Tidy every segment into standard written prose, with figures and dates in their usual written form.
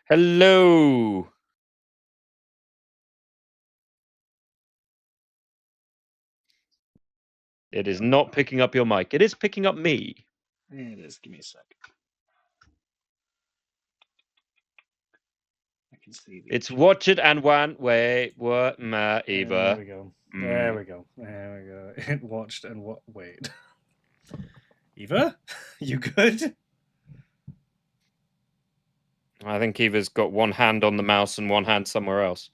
Hello. It is not picking up your mic. It is picking up me. It is. Give me a sec. I can see the. It's watch it and one way. What, There Eva? we go. There we go. There we go. It watched and what? Wait. Eva, you good? I think Eva's got one hand on the mouse and one hand somewhere else.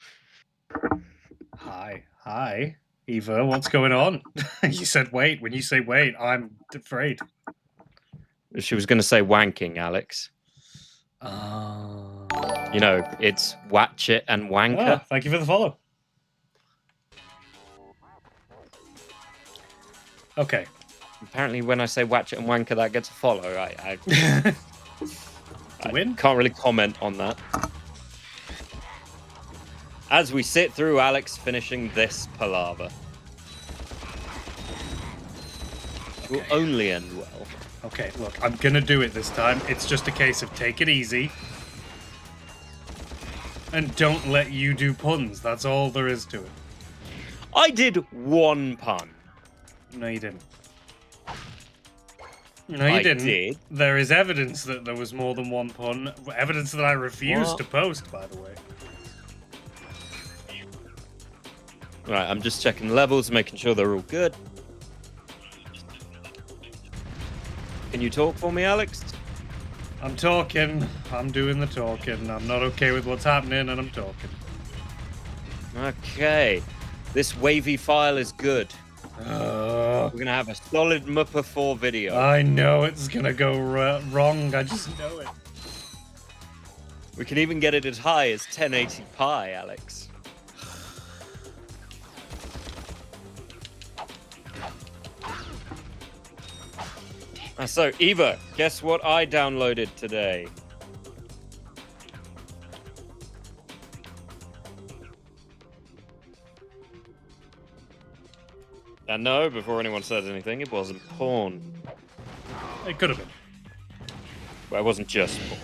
Hi, Eva. What's going on? You said wait. When you say wait, I'm afraid. She was going to say wanking, Alex. You know, it's watch it and wanker. Oh, thank you for the follow. Okay. Apparently, when I say watch it and wanker, that gets a follow. I win? Can't really comment on that. As we sit through Alex finishing this palaver. It will only end well. Okay, look, I'm gonna do it this time. It's just a case of take it easy. And don't let you do puns. That's all there is to it. I did one pun. No, you didn't. No, you didn't. Did. There is evidence that there was more than one pun. Evidence that I refused to post, by the way. Right, I'm just checking levels, making sure they're all good. Can you talk for me, Alex? I'm talking. I'm doing the talking. I'm not okay with what's happening, and I'm talking. Okay. This wavy file is good. We're going to have a solid Muppa 4 video. I know it's going to go wrong. I just know it. We can even get it as high as 1080p, Alex. So, Eva, guess what I downloaded today? And no, before anyone says anything, it wasn't porn. It could have been. Well, it wasn't just porn.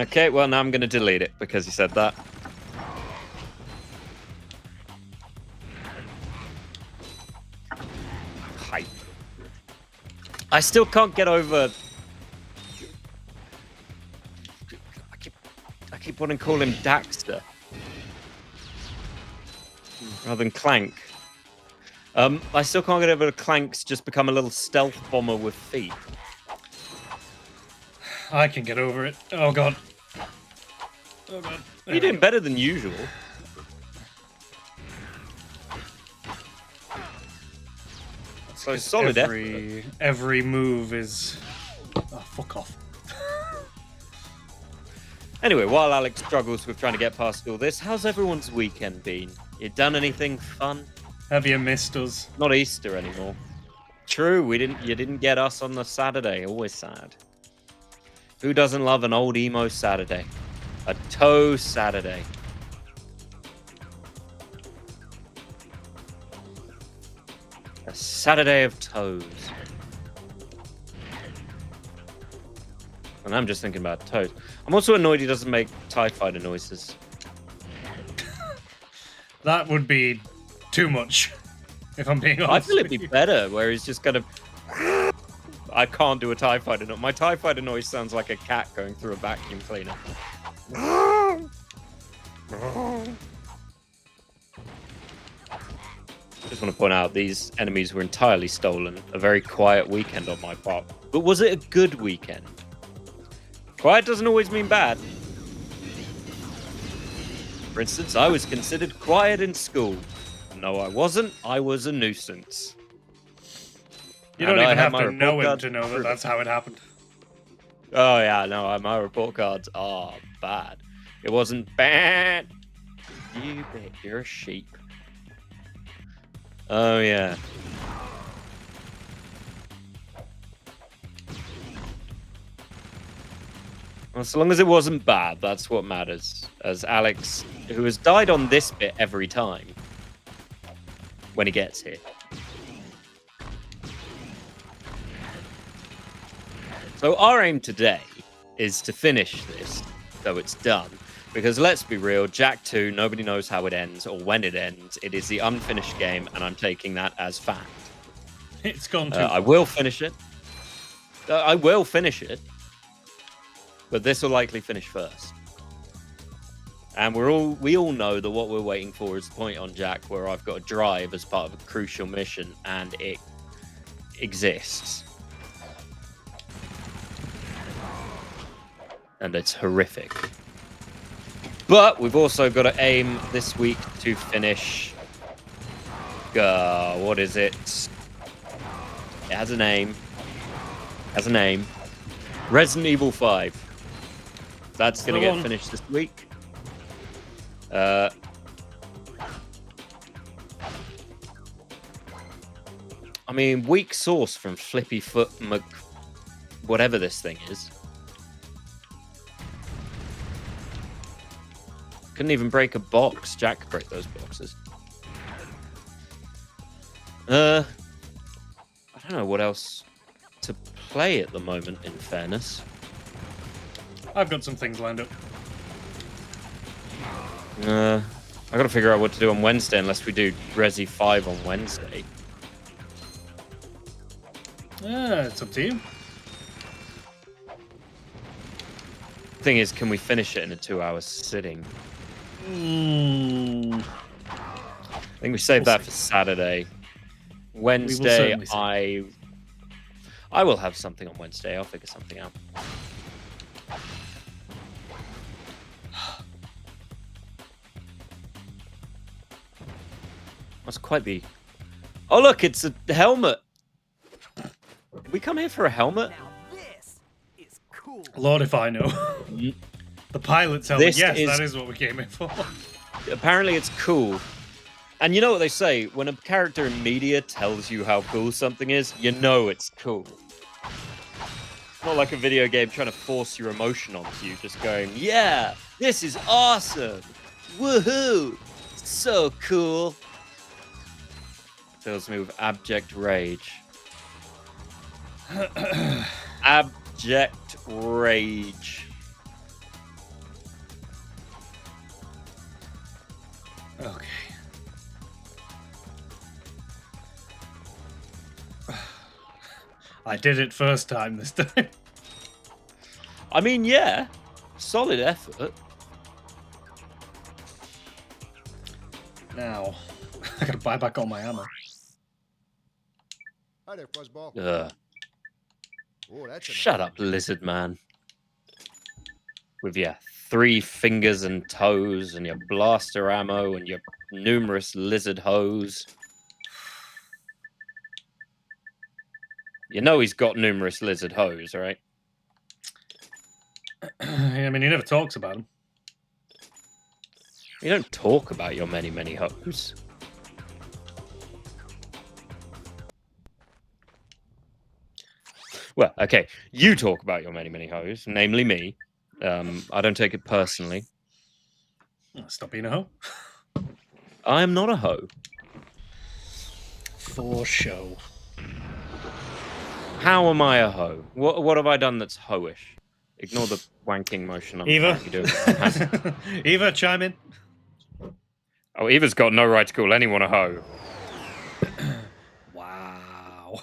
Okay, well, now I'm going to delete it because you said that. Hype. I still can't get over... I keep wanting to call him Daxter. Rather than Clank. I still can't get over Clank's just become a little stealth bomber with feet. I can get over it. Oh, God. Oh, God. You're doing better than usual. So solid effort. Every move is... Oh, fuck off. Anyway, while Alex struggles with trying to get past all this, how's everyone's weekend been? You done anything fun? Have you missed us? Not Easter anymore. True, you didn't get us on the Saturday. Always sad. Who doesn't love an old emo Saturday? A toe Saturday. A Saturday of toes. And I'm just thinking about toes. I'm also annoyed he doesn't make TIE fighter noises. That would be too much, if I'm being honest. I feel it'd be better where he's just kind of... I can't do a TIE fighter noise. My TIE fighter noise sounds like a cat going through a vacuum cleaner. Just want to point out these enemies were entirely stolen. A very quiet weekend on my part. But was it a good weekend? Quiet doesn't always mean bad. For instance, I was considered quiet in school. No, I wasn't. I was a nuisance. You don't even have to know it to know that that's how it happened. Oh, yeah, no, my report cards are bad. It wasn't bad. You bet you're a sheep. Oh, yeah. Well, so long as it wasn't bad, that's what matters. As Alex, who has died on this bit every time when he gets here. So our aim today is to finish this, so it's done. Because let's be real, Jack 2, nobody knows how it ends or when it ends. It is the unfinished game, and I'm taking that as fact. It's gone too I will finish it. I will finish it. But this will likely finish first. And we all know that what we're waiting for is the point on Jack where I've got to drive as part of a crucial mission, and it exists. And it's horrific. But we've also got to aim this week to finish. What is it? It has a name. Resident Evil 5. That's going to get finished this week. I mean, weak sauce from Flippy Foot whatever this thing is. Couldn't even break a box. Jack could break those boxes. I don't know what else to play at the moment, in fairness. I've got some things lined up. I gotta figure out what to do on Wednesday unless we do Resi 5 on Wednesday. It's up to you. Thing is, can we finish it in a 2-hour sitting? I think we saved that for Saturday. Wednesday, I will have something on Wednesday. I'll figure something out. That's quite the... Oh, look, it's a helmet. Did we come here for a helmet? Now this is cool. Lord, if I know. The pilot's helmet. Yes, that is what we came in for. Apparently, it's cool. And you know what they say? When a character in media tells you how cool something is, you know it's cool. It's not like a video game trying to force your emotion onto you, just going, yeah, this is awesome. Woohoo. So cool. Fills me with abject rage. Abject rage. Okay. I did it first time this time. I mean, yeah. Solid effort. Now, I gotta buy back all my ammo. Hi there, Fuzzball. Ugh. Oh, that's Shut up, lizard man. With your 3 fingers and toes and your blaster ammo and your numerous lizard hose. You know he's got numerous lizard hose, right? I mean, he never talks about them. You don't talk about your many, many hose. Well, okay, you talk about your many, many hoes, namely me. I don't take it personally. Stop being a hoe. I am not a hoe. For show. How am I a hoe? What have I done that's hoish? Ignore the wanking motion I'm Eva? doing. Eva, chime in. Oh, Eva's got no right to call anyone a hoe. Wow.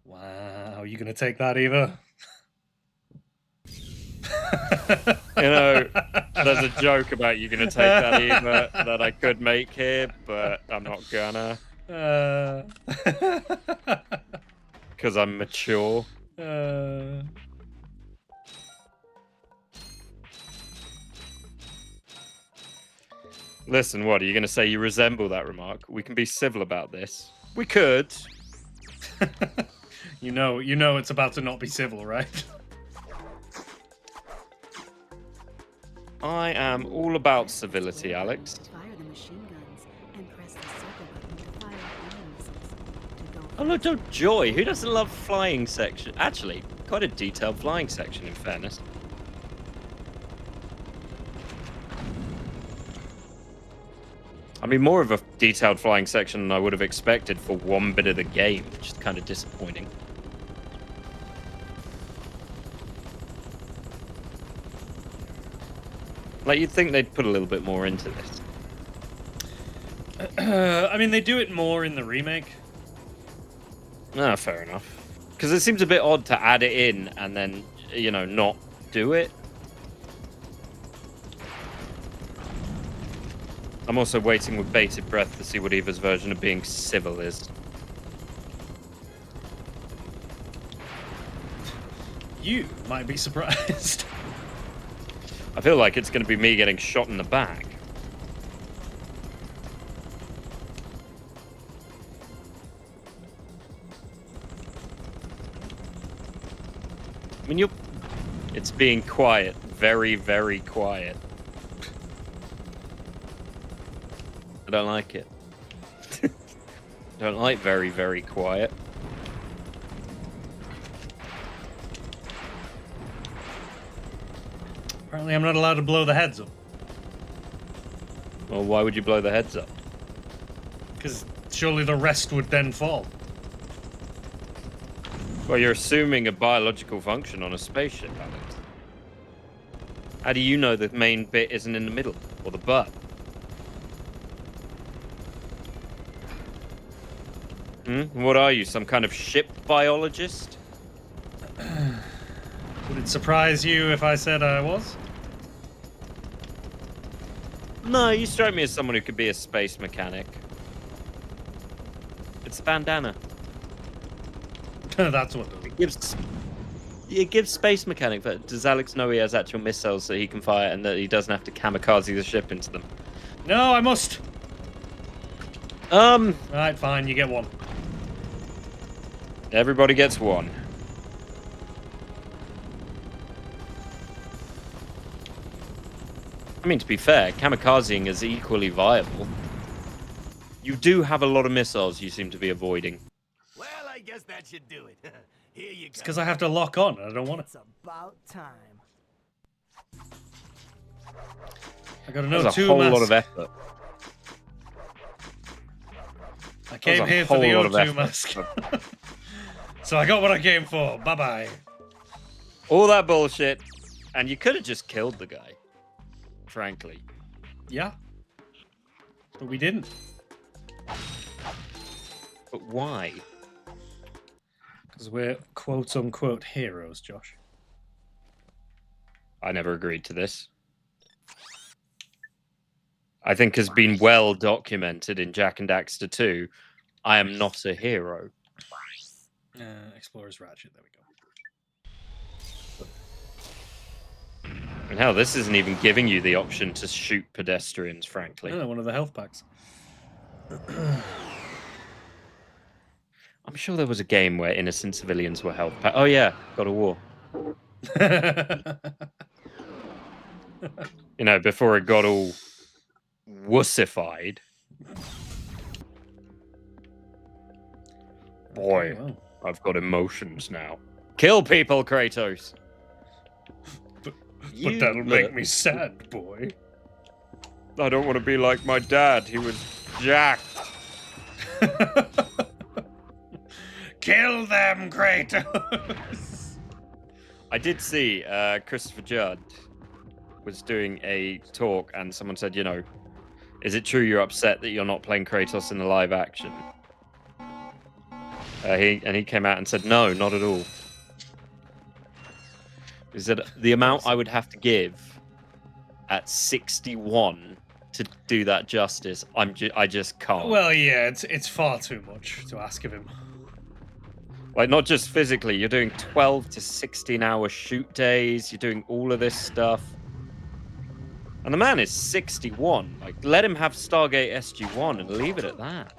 Wow, you gonna take that, Eva? You know, there's a joke about you gonna take that, Eva, that I could make here, but I'm not gonna. Because I'm mature. Listen, what, are you going to say you resemble that remark? We can be civil about this. We could. You know it's about to not be civil, right? I am all about civility, Alex. Fire the machine guns and press the circle button to fire fire missiles. To go Oh, look, oh, joy. Who doesn't love flying section? Actually, quite a detailed flying section, in fairness. I mean, more of a detailed flying section than I would have expected for one bit of the game, which is kind of disappointing. Like, you'd think they'd put a little bit more into this. I mean, they do it more in the remake. No, fair enough. Because it seems a bit odd to add it in and then, you know, not do it. I'm also waiting with bated breath to see what Eva's version of being civil is. You might be surprised. I feel like it's going to be me getting shot in the back. I mean, it's being quiet. Very, very quiet. I don't like it. I don't like very, very quiet. Apparently I'm not allowed to blow the heads up. Well, why would you blow the heads up? Because surely the rest would then fall. Well, you're assuming a biological function on a spaceship, Alex. How do you know the main bit isn't in the middle, or the butt? What are you, some kind of ship biologist? Would it surprise you if I said I was? No, you strike me as someone who could be a space mechanic. It's a bandana. That's what It gives space mechanic, but does Alex know he has actual missiles that he can fire and that he doesn't have to kamikaze the ship into them? No, I must. Alright, fine, you get one. Everybody gets one. I mean, to be fair, kamikazing is equally viable. You do have a lot of missiles you seem to be avoiding. Well, I guess that should do it. Here you It's go. because I have to lock on. I don't want it. It's about time. I gotta know There's a two whole masks. lot of effort. I came There's a here for the whole lot of O2 effort. mask. So I got what I came for. Bye-bye. All that bullshit, and you could have just killed the guy. Frankly. Yeah. But we didn't. But why? Because we're quote-unquote heroes, Josh. I never agreed to this. I think has been well documented in Jak and Daxter 2. I am not a hero. Explorer's Ratchet, there we go. And hell, this isn't even giving you the option to shoot pedestrians, frankly. Oh, one of the health packs. I'm sure there was a game where innocent civilians were health pack. Oh yeah, God of War. You know, before it got all wussified. Boy, Okay, well. I've got emotions now. Kill people, Kratos. But You that'll look- make me sad, boy. I don't want to be like my dad. He was jacked. Kill them, Kratos! I did see Christopher Judd was doing a talk, and someone said, you know, is it true you're upset that you're not playing Kratos in the live action? He came out and said, no, not at all. He said the amount I would have to give at 61 to do that justice, I just can't. Well, yeah, it's far too much to ask of him. Like, not just physically, you're doing 12 to 16-hour shoot days, you're doing all of this stuff. And the man is 61. Like, let him have Stargate SG-1 and leave it at that.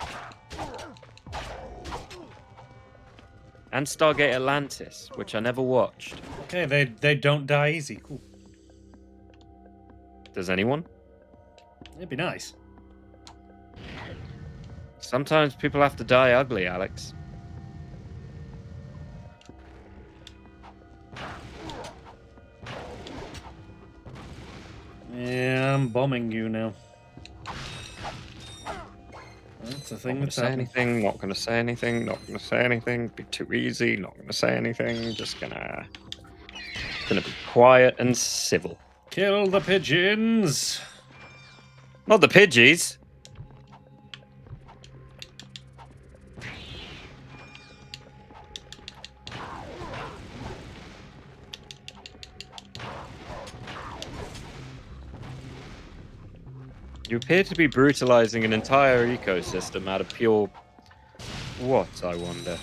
And Stargate Atlantis, which I never watched. Okay, they don't die easy. Cool. Does anyone? It'd be nice. Sometimes people have to die ugly, Alex. Yeah, I'm bombing you now. That's the thing Not gonna that's say happening. anything, not gonna say anything, not gonna say anything. Be too easy, not gonna say anything. Just gonna be quiet and civil. Kill the pigeons. Not the Pidgeys. You appear to be brutalizing an entire ecosystem out of pure... What, I wonder?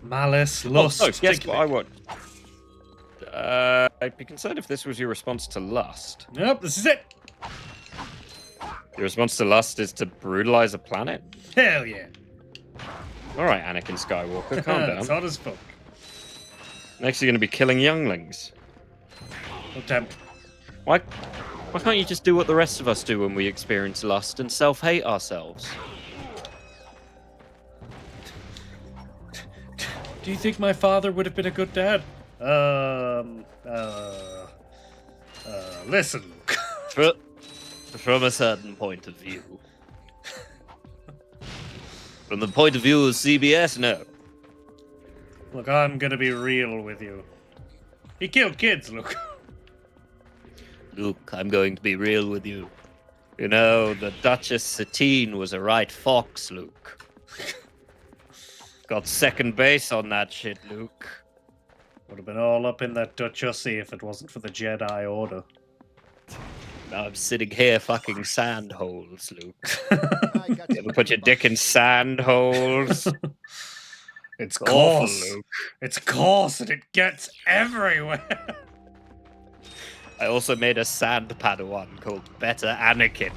Malice, lust. Oh, guess what I want? I'd be concerned if this was your response to lust. Nope, this is it. Your response to lust is to brutalize a planet? Hell yeah. Alright, Anakin Skywalker, calm It's down. hot as fuck. Next you're going to be killing younglings. Oh, damn. Why can't you just do what the rest of us do when we experience lust and self-hate ourselves? Do you think my father would have been a good dad? Listen. From a certain point of view. From the point of view of CBS, no. Look, I'm gonna be real with you. He killed kids, Luke. Luke, I'm going to be real with you. You know, the Duchess Satine was a right fox, Luke. Got second base on that shit, Luke. Would have been all up in that Duchessy if it wasn't for the Jedi Order. Now I'm sitting here fucking sand holes, Luke. I got You ever put your dick in sand holes? It's Awful, coarse. Luke. It's coarse and it gets everywhere. I also made a sand Padawan called Better Anakin.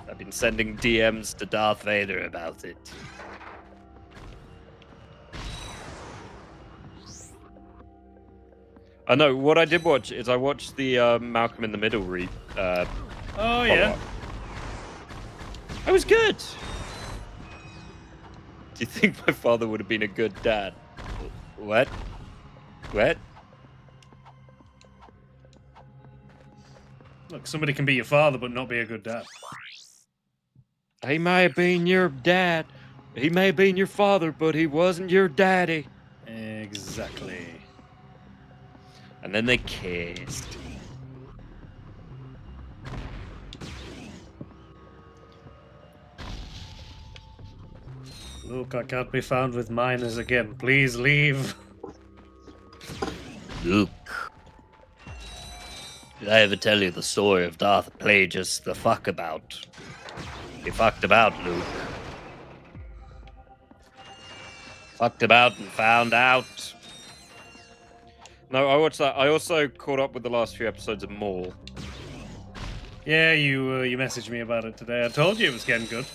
I've been sending DMs to Darth Vader about it. I know, what I did watch is I watched the Malcolm in the Middle Oh, yeah. follow-up. It was good. Do you think my father would have been a good dad? What? What? Look, somebody can be your father but not be a good dad. He may have been your dad. He may have been your father, but he wasn't your daddy. Exactly. And then they kissed. Luke, I can't be found with minors again. Please leave. Luke. Did I ever tell you the story of Darth Plagueis the fuck about? He fucked about, Luke. Fucked about and found out. No, I watched that. I also caught up with the last few episodes of Maul. Yeah, you messaged me about it today. I told you it was getting good.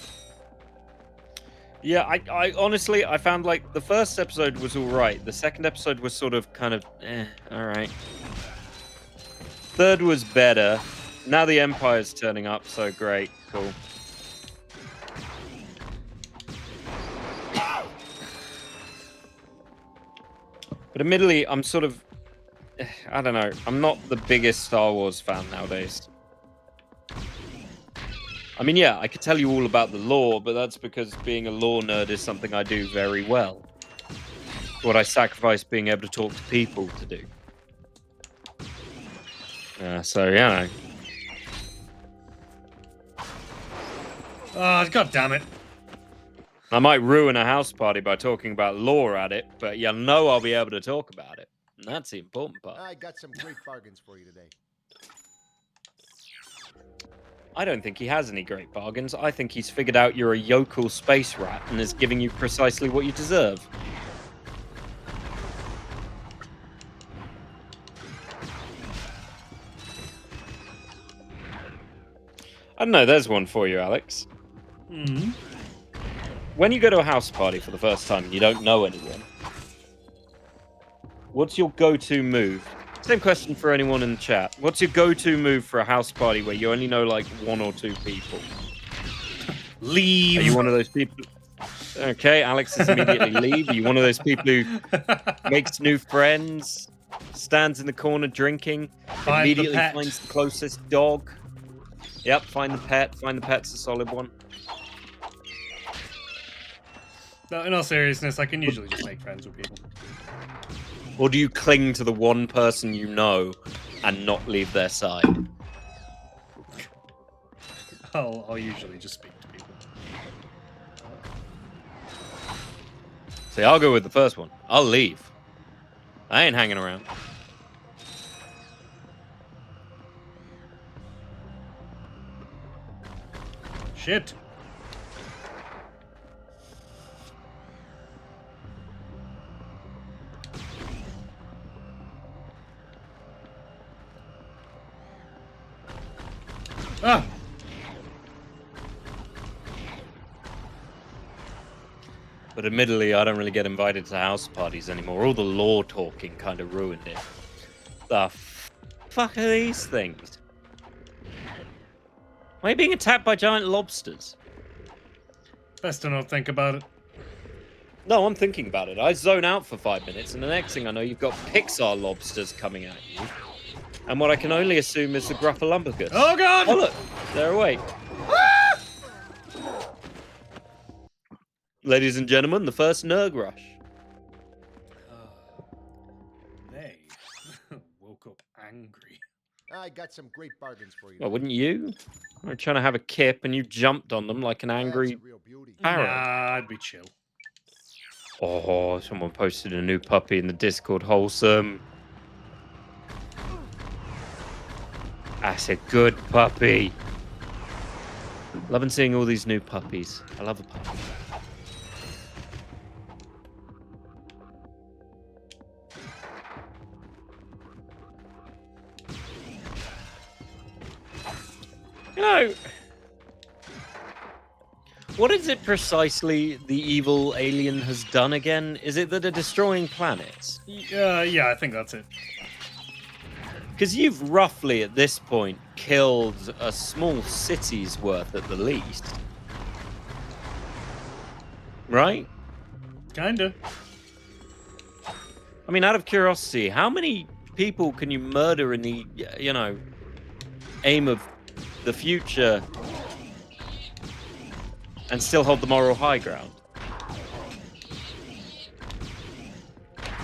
Yeah, I honestly, I found like the first episode was all right. The second episode was sort of kind of, all right. Third was better. Now the Empire's turning up, so great, cool. But admittedly, I'm sort of, I don't know, I'm not the biggest Star Wars fan nowadays. I mean, yeah, I could tell you all about the lore, but that's because being a lore nerd is something I do very well. What I sacrifice being able to talk to people to do. So, yeah. Oh, god damn it. I might ruin a house party by talking about lore at it, but you know I'll be able to talk about it. And that's the important part. I got some great bargains for you today. I don't think he has any great bargains. I think he's figured out you're a yokel space rat and is giving you precisely what you deserve. I don't know, there's one for you, Alex. Mm-hmm. When you go to a house party for the first time and you don't know anyone, what's your go-to move? Same question for anyone in the chat. What's your go-to move for a house party where you only know like one or two people? Leave. Are you one of those people? Okay, Alex is immediately leave. Are you one of those people who makes new friends, stands in the corner drinking, Find the immediately pet. finds the closest dog? Yep, find the pet. Find the pet's a solid one. No, in all seriousness, I can usually just make friends with people. Or do you cling to the one person you know and not leave their side? I'll usually just speak to people. See, I'll go with the first one. I'll leave. I ain't hanging around. Shit. Ah! But admittedly, I don't really get invited to house parties anymore. All the law talking kind of ruined it. The fuck are these things? Am I being attacked by giant lobsters? Best to not think about it. No, I'm thinking about it. I zone out for 5 minutes, and the next thing I know, you've got Pixar lobsters coming at you. And what I can only assume is the Gruffalumbagus. Oh god! Oh look, they're awake. Ah! Ladies and gentlemen, the first Nerg Rush. They woke up angry. I got some great bargains for you. Well, wouldn't you? They're trying to have a kip, and you jumped on them like an That's angry a real beauty. parrot. Nah, I'd be chill. Oh, someone posted a new puppy in the Discord. Wholesome. That's a good puppy. Loving seeing all these new puppies. I love a puppy. You know, what is it precisely the evil alien has done again? Is it that they're destroying planets? Yeah, I think that's it. Because you've roughly, at this point, killed a small city's worth at the least. Right? Kinda. I mean, out of curiosity, how many people can you murder in the, you know, aim of the future and still hold the moral high ground?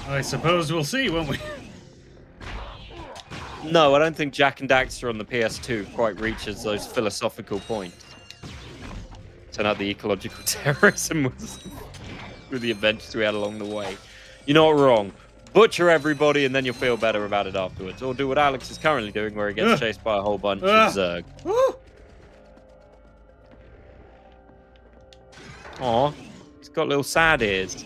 I suppose we'll see, won't we? No, I don't think Jack and Daxter on the PS2 quite reaches those philosophical points. Turn out the ecological terrorism was through the adventures we had along the way. You're not wrong. Butcher everybody and then you'll feel better about it afterwards. Or do what Alex is currently doing where he gets chased by a whole bunch of Zerg. Aw, he's got little sad ears.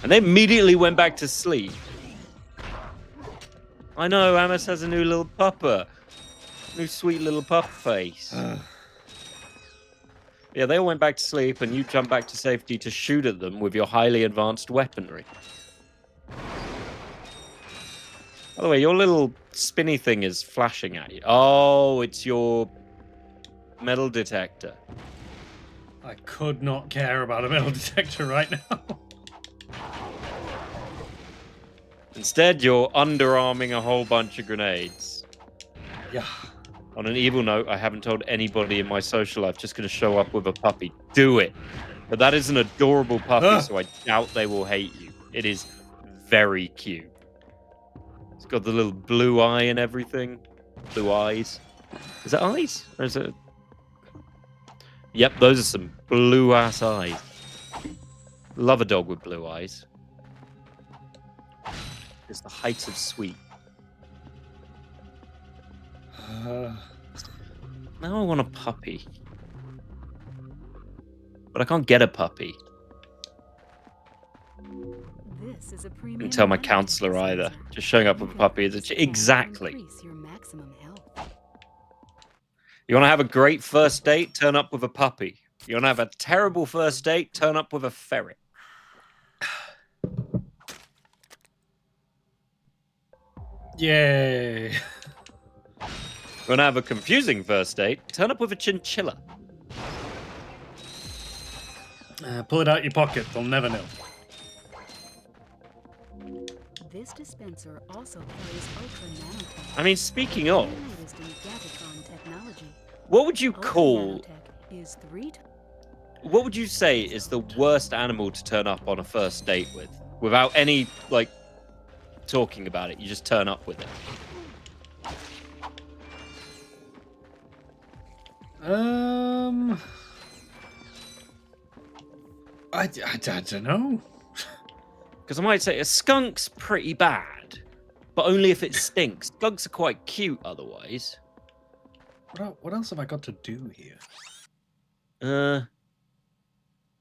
And they immediately went back to sleep. I know, Amos has a new little pupper. New sweet little pup face. Yeah, they all went back to sleep and you jumped back to safety to shoot at them with your highly advanced weaponry. By the way, your little spinny thing is flashing at you. Oh, it's your metal detector. I could not care about a metal detector right now. Instead, you're underarming a whole bunch of grenades. Yeah. On an evil note, I haven't told anybody in my social life, just going to show up with a puppy. Do it. But that is an adorable puppy, so I doubt they will hate you. It is very cute. It's got the little blue eye and everything. Blue eyes. Is it eyes? Or is it... Yep, those are some blue-ass eyes. Love a dog with blue eyes. It's the height of sweet. Now I want a puppy. But I can't get a puppy. This is a I premium didn't tell my nanotech counselor either. dispenser. Just showing up with a puppy is a exactly. Increase your maximum health. You want to have a great first date? Turn up with a puppy. You want to have a terrible first date? Turn up with a ferret. Yay. You want to have a confusing first date? Turn up with a chinchilla. Pull it out your pocket, they'll never know. This dispenser also carries ultra nanotech. I mean, speaking of, Latest in Gadgetron technology. what would you Ultra call nanotech is 3 times What would you say is the worst animal to turn up on a first date with? Without any, like, talking about it. You just turn up with it. I don't know. Because I might say a skunk's pretty bad, but only if it stinks. Skunks are quite cute otherwise. What else have I got to do here?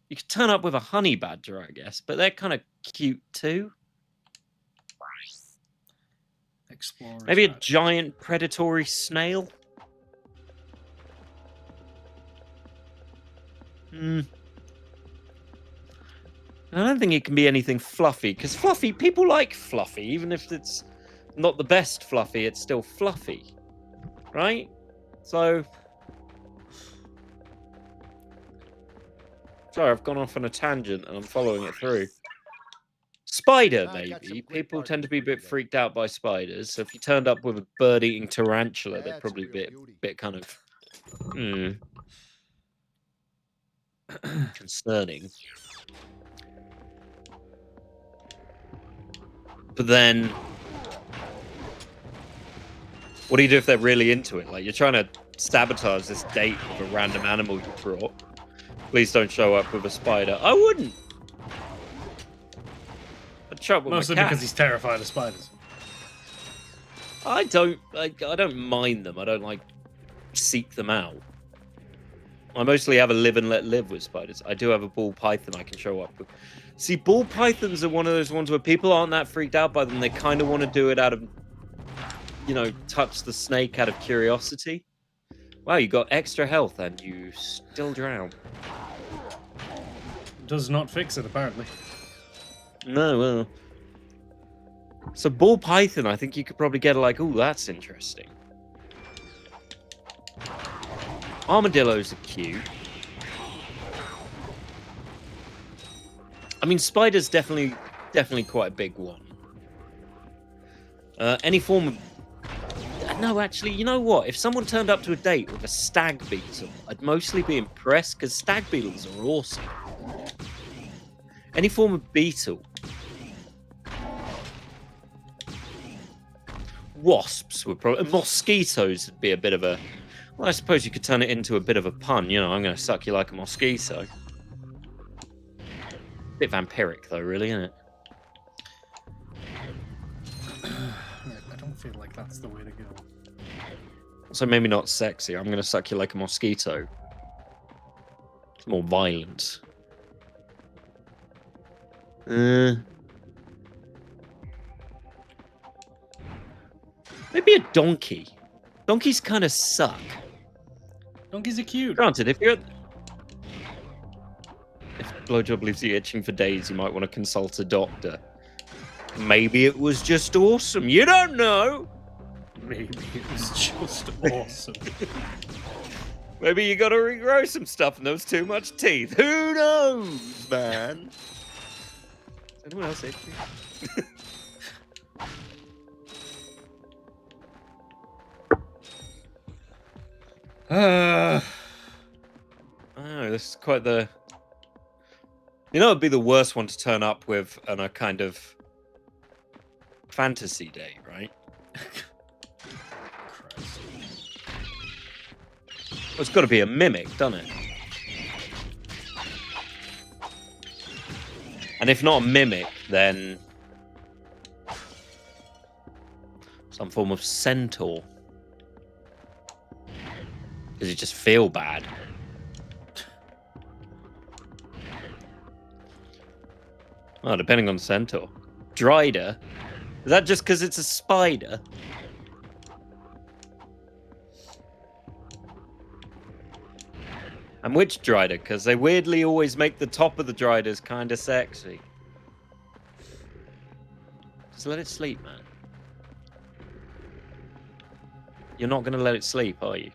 You could turn up with a honey badger, I guess, but they're kind of cute too. Explorer's Maybe a badge. giant predatory snail. I don't think it can be anything fluffy, because fluffy, people like fluffy, even if it's not the best fluffy, it's still fluffy, right? So, sorry, I've gone off on a tangent and I'm following it through. Spider, I got some maybe. great People tend to be a bargains bit for you freaked out by spiders, so if you turned up with a bird-eating tarantula, they'd That's a probably be real a beauty. bit kind of concerning. But then, what do you do if they're really into it? Like, you're trying to sabotage this date with a random animal you brought. Please don't show up with a spider. I wouldn't. I'd show up with Mostly my cat. because he's terrified of spiders. I don't mind them. I don't like seek them out. I mostly have a live and let live with spiders. I do have a ball python I can show up with. See, ball pythons are one of those ones where people aren't that freaked out by them. They kind of want to do it out of, you know, touch the snake out of curiosity. Wow, you got extra health and you still drown. Does not fix it, apparently. No, well. So ball python, I think you could probably get like, oh, that's interesting. Armadillos are cute. I mean, spider's definitely quite a big one. Any form of... No, actually, you know what? If someone turned up to a date with a stag beetle, I'd mostly be impressed, because stag beetles are awesome. Any form of beetle. Wasps would probably... Mosquitoes would be a bit of a... Well, I suppose you could turn it into a bit of a pun. You know, I'm going to suck you like a mosquito. Bit vampiric, though, really, isn't it? I don't feel like that's the way to go. So maybe not sexy. I'm going to suck you like a mosquito. It's more violent. Maybe a donkey. Donkeys kind of suck. Donkeys are cute. Granted, if blowjob leaves you itching for days, you might want to consult a doctor. Maybe it was just awesome. You don't know. Maybe it was just awesome. Maybe you got to regrow some stuff and there was too much teeth. Who knows, man? Is anyone else itchy? Oh, this is quite the... You know, it'd be the worst one to turn up with on a kind of fantasy day, right? Christ. Well, it's got to be a mimic, doesn't it? And if not a mimic, then some form of centaur. Because you just feel bad. Oh, depending on the centaur. Drider. Is that just because it's a spider? And which Drider? Because they weirdly always make the top of the Driders kind of sexy. Just let it sleep, man. You're not going to let it sleep, are you?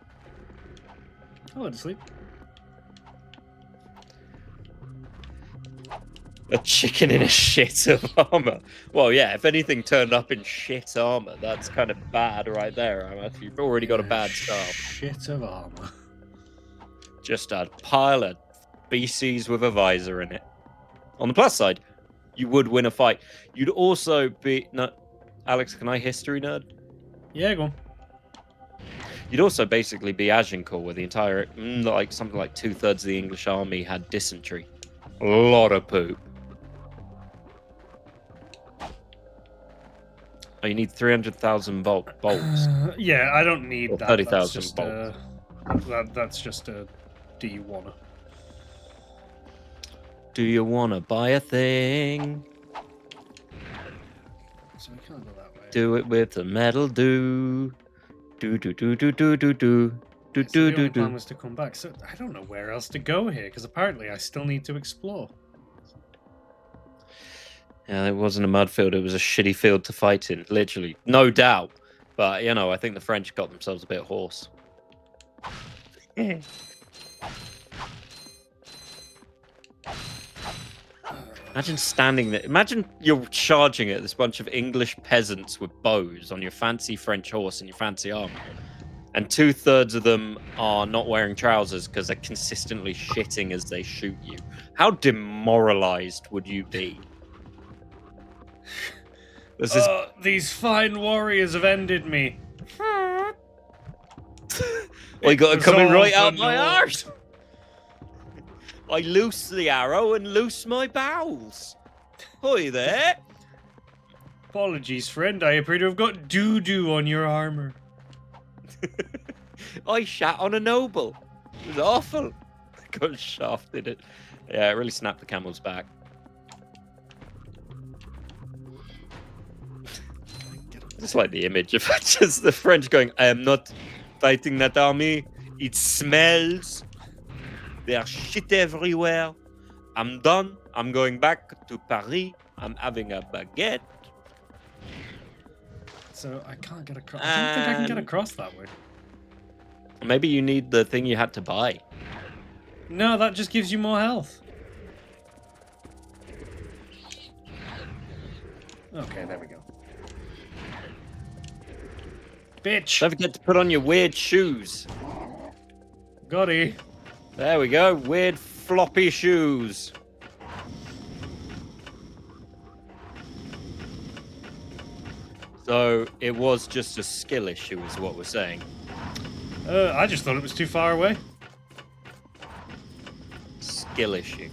I'll let it sleep. A chicken in a shit of armor. Well, yeah, if anything turned up in shit armor, that's kind of bad right there. I mean, you've already got a bad start. Shit of armor. Just a pile of species with a visor in it. On the plus side, you would win a fight. You'd also be... No, Alex, can I history nerd? Yeah, go on. You'd also basically be Agincourt, where the entire, like something like 2/3 of the English army had dysentery. A lot of poop. Oh, you need 300,000 bolts. Yeah, I don't need Or that. 30,000 That's just a. Do you wanna? Do you want to buy a thing? So we can't go that way. Do it with the metal do. Do do do do do do do. Do So do the do only plan do. was to come back. So I don't know where else to go here because apparently I still need to explore. Yeah, it wasn't a mud field, it was a shitty field to fight in, literally. No doubt. But, you know, I think the French got themselves a bit hoarse. Imagine standing there. Imagine you're charging at this bunch of English peasants with bows on your fancy French horse and your fancy armor. And 2/3 of them are not wearing trousers because they're consistently shitting as they shoot you. How demoralized would you be? This is... These fine warriors have ended me. Well, you got to come in right out my arse. I loose the arrow and loose my bowels. Hi there. Apologies, friend. I appear to have got doo-doo on your armor. I shat on a noble. It was awful. I got shafted it. Yeah, it really snapped the camel's back. Just like the image of just the French going, I am not fighting that army. It smells. There's shit everywhere. I'm done. I'm going back to Paris. I'm having a baguette. So I can't get across. I don't think I can get across that way. Maybe you need the thing you had to buy. No, that just gives you more health. Okay, there we go. Bitch! Don't forget to put on your weird shoes. Gotti. There we go. Weird floppy shoes. So it was just a skill issue, is what we're saying. I just thought it was too far away. Skill issue.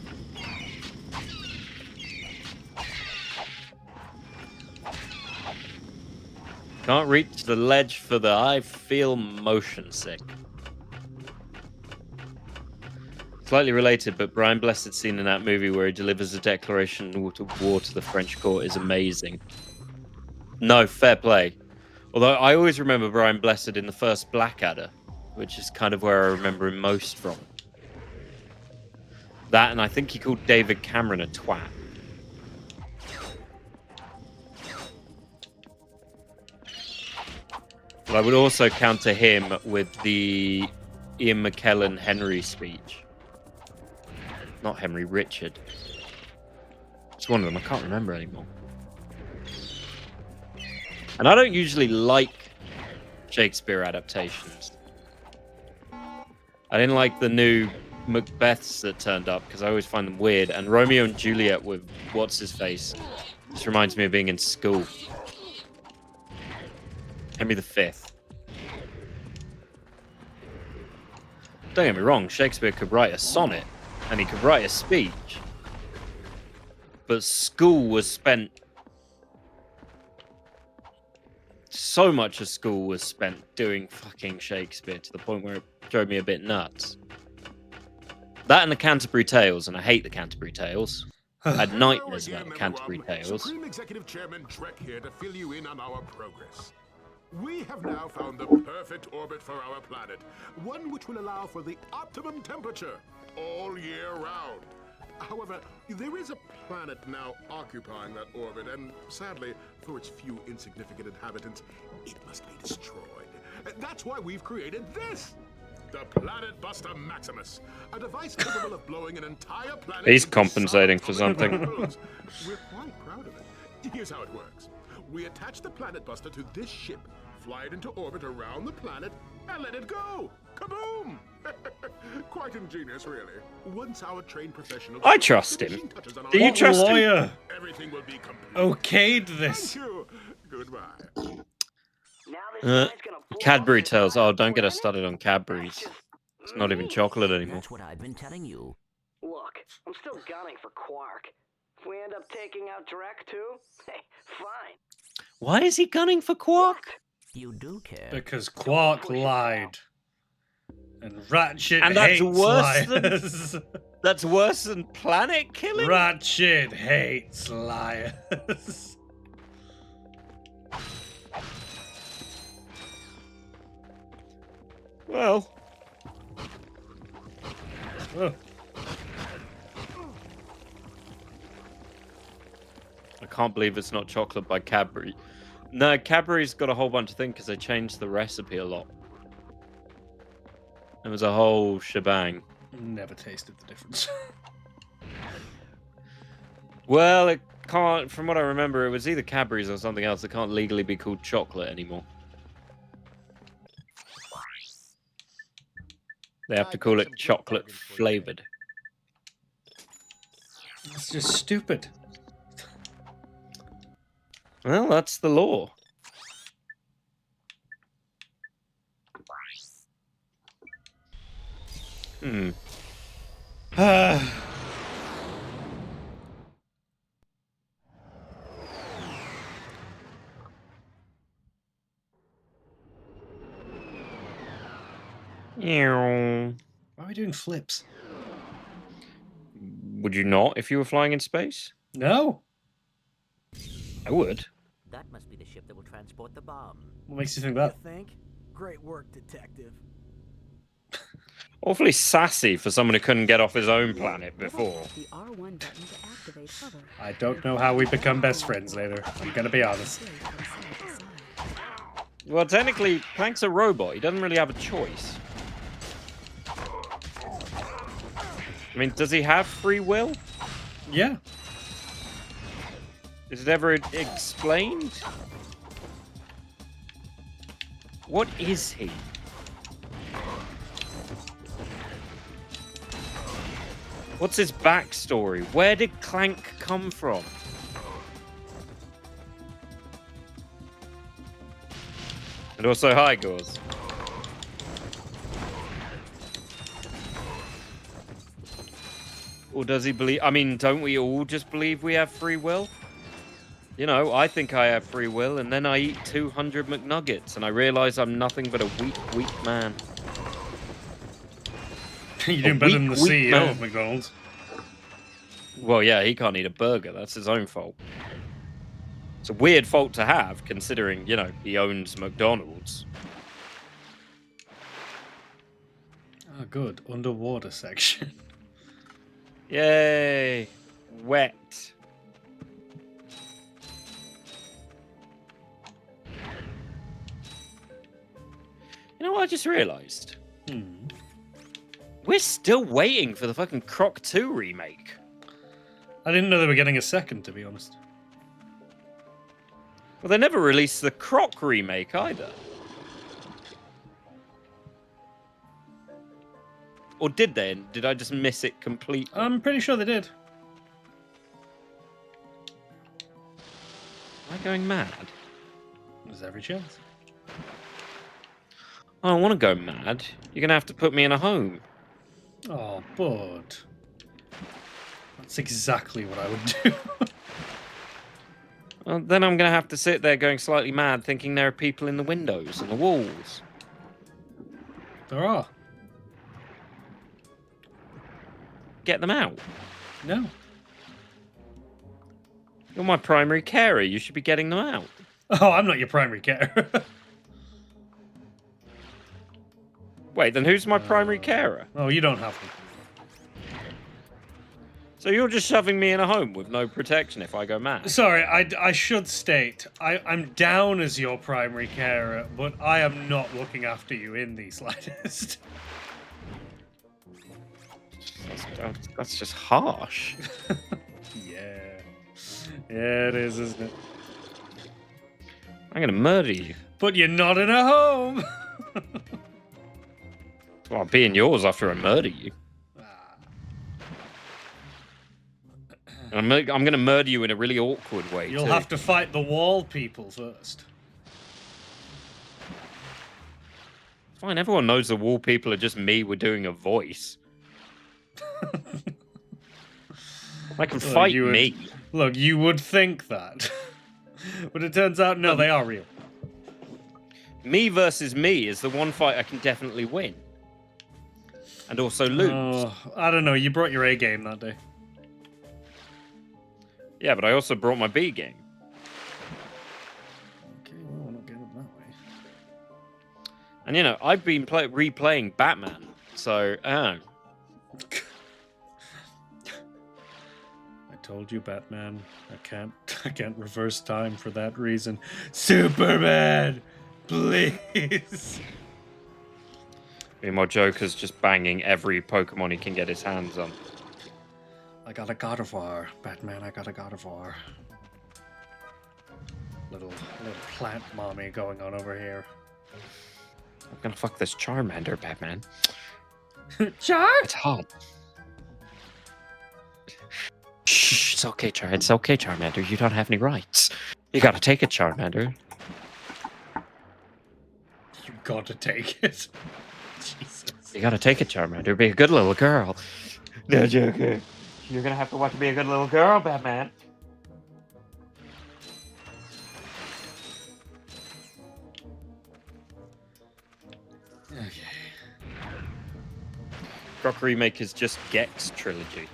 Can't reach the ledge for the I feel motion sick. Slightly related, but Brian Blessed's scene in that movie where he delivers a declaration of war to the French court is amazing. No, fair play. Although I always remember Brian Blessed in the first Blackadder, which is kind of where I remember him most from. That, and I think he called David Cameron a twat. But I would also counter him with the Ian McKellen Henry speech. Not Henry, Richard. It's one of them, I can't remember anymore. And I don't usually like Shakespeare adaptations. I didn't like the new Macbeths that turned up because I always find them weird. And Romeo and Juliet with what's-his-face just reminds me of being in school. Henry V. Don't get me wrong, Shakespeare could write a sonnet and he could write a speech. But school was spent... So much of school was spent doing fucking Shakespeare to the point where it drove me a bit nuts. That and the Canterbury Tales, and I hate the Canterbury Tales. I had nightmares about the Canterbury Tales. Supreme Executive Chairman Trek here to fill you in on our progress. We have now found the perfect orbit for our planet, one which will allow for the optimum temperature all year round. However, there is a planet now occupying that orbit, and sadly, for its few insignificant inhabitants, it must be destroyed. That's why we've created this! The Planet Buster Maximus, a device capable of blowing an entire planet... He's into compensating for solid something. balloons. We're quite proud of it. Here's how it works. We attach the Planet Buster to this ship, fly it into orbit around the planet, and let it go. Kaboom! Quite ingenious, really. Once our trained professionals... I trust him. Do you What trust him? lawyer Everything will be complete. okayed Thank this? you. Goodbye. Cadbury tells, oh, don't get us started on Cadbury's. It's not even chocolate anymore. That's what I've been telling you. Look, I'm still gunning for QUARK. If we end up taking out Drek too, hey, fine. Why is he gunning for QUARK? You do care. Because QUARK lied. And Rachet And that's hates worse than- liars. That's worse than planet killing? Rachet hates liars. Well, Oh, I can't believe it's not chocolate by Cadbury. No, Cadbury's got a whole bunch of things because they changed the recipe a lot. It was a whole shebang. never tasted the difference. Well, it can't, from what I remember, it was either Cadbury's or something else. It can't legally be called chocolate anymore. They have to call it chocolate flavored. It's just stupid. Well, that's the law. Hmm. Ew. Why are we doing flips? Would you not if you were flying in space? No. I would. That must be the ship that will transport the bomb. What makes you think that? You think? Great work, detective. Awfully sassy for someone who couldn't get off his own planet before. The R1 button to activate hover. I don't know how we become best friends later. I'm gonna be honest. Sway from side to side. Well, technically, Clank's a robot. He doesn't really have a choice. I mean, does he have free will? Yeah. Is it ever explained? What is he? What's his backstory? Where did Clank come from? And also, hi, Gauze. Or does he believe... I mean, don't we all just believe we have free will? You know, I think I have free will, and then I eat 200 McNuggets, and I realize I'm nothing but a weak man. You're doing better than the weak CEO man. of McDonald's. Well, yeah, he can't eat a burger. That's his own fault. It's a weird fault to have, considering, you know, he owns McDonald's. Oh, good. Underwater section. Yay! Wet. You know what I just realized? We're still waiting for the fucking Croc 2 remake. I didn't know they were getting a second, to be honest. Well, they never released the Croc remake either. Or did they? Did I just miss it completely? I'm pretty sure they did. Am I going mad? There's every chance. I don't want to go mad. You're going to have to put me in a home. Oh, bud. That's exactly what I would do. Well, then I'm going to have to sit there going slightly mad thinking there are people in the windows and the walls. There are. Get them out. No. You're my primary carer. You should be getting them out. Oh, I'm not your primary carer. Wait, then who's my primary carer? Oh, you don't have them. So you're just shoving me in a home with no protection if I go mad? Sorry, I should state, I'm down as your primary carer, but I am not looking after you in the slightest. That's just harsh. Yeah. Yeah, it is, isn't it? I'm gonna murder you. But you're not in a home. Well, I'll be in yours after I murder you. And I'm gonna murder you in a really awkward way. You'll too. have to fight the wall people first. Fine, everyone knows the wall people are just me. We're doing a voice. I can fight me. Look, you would think that. But it turns out, no, they are real. Me versus me is the one fight I can definitely win. And also lose. Oh, I don't know. You brought your A game that day. Yeah, but I also brought my B game. Okay, well, I'm not getting it that way. And, you know, I've been replaying Batman. So, I told you, Batman. I can't reverse time for that reason. Superman, please. Meanwhile, Joker's just banging every Pokemon he can get his hands on. I got a God of War, Batman. I got a God of War. Little plant mommy going on over here. I'm gonna fuck this Charmander, Batman. Char? It's hot. Shh, it's okay, It's okay, Charmander. You don't have any rights. You gotta take it, Charmander. You gotta take it. Jesus. You gotta take it, Charmander. Be a good little girl. No, Joker. You're gonna have to watch be a good little girl, Batman. Okay. QUARK Remake is just Gex Trilogy.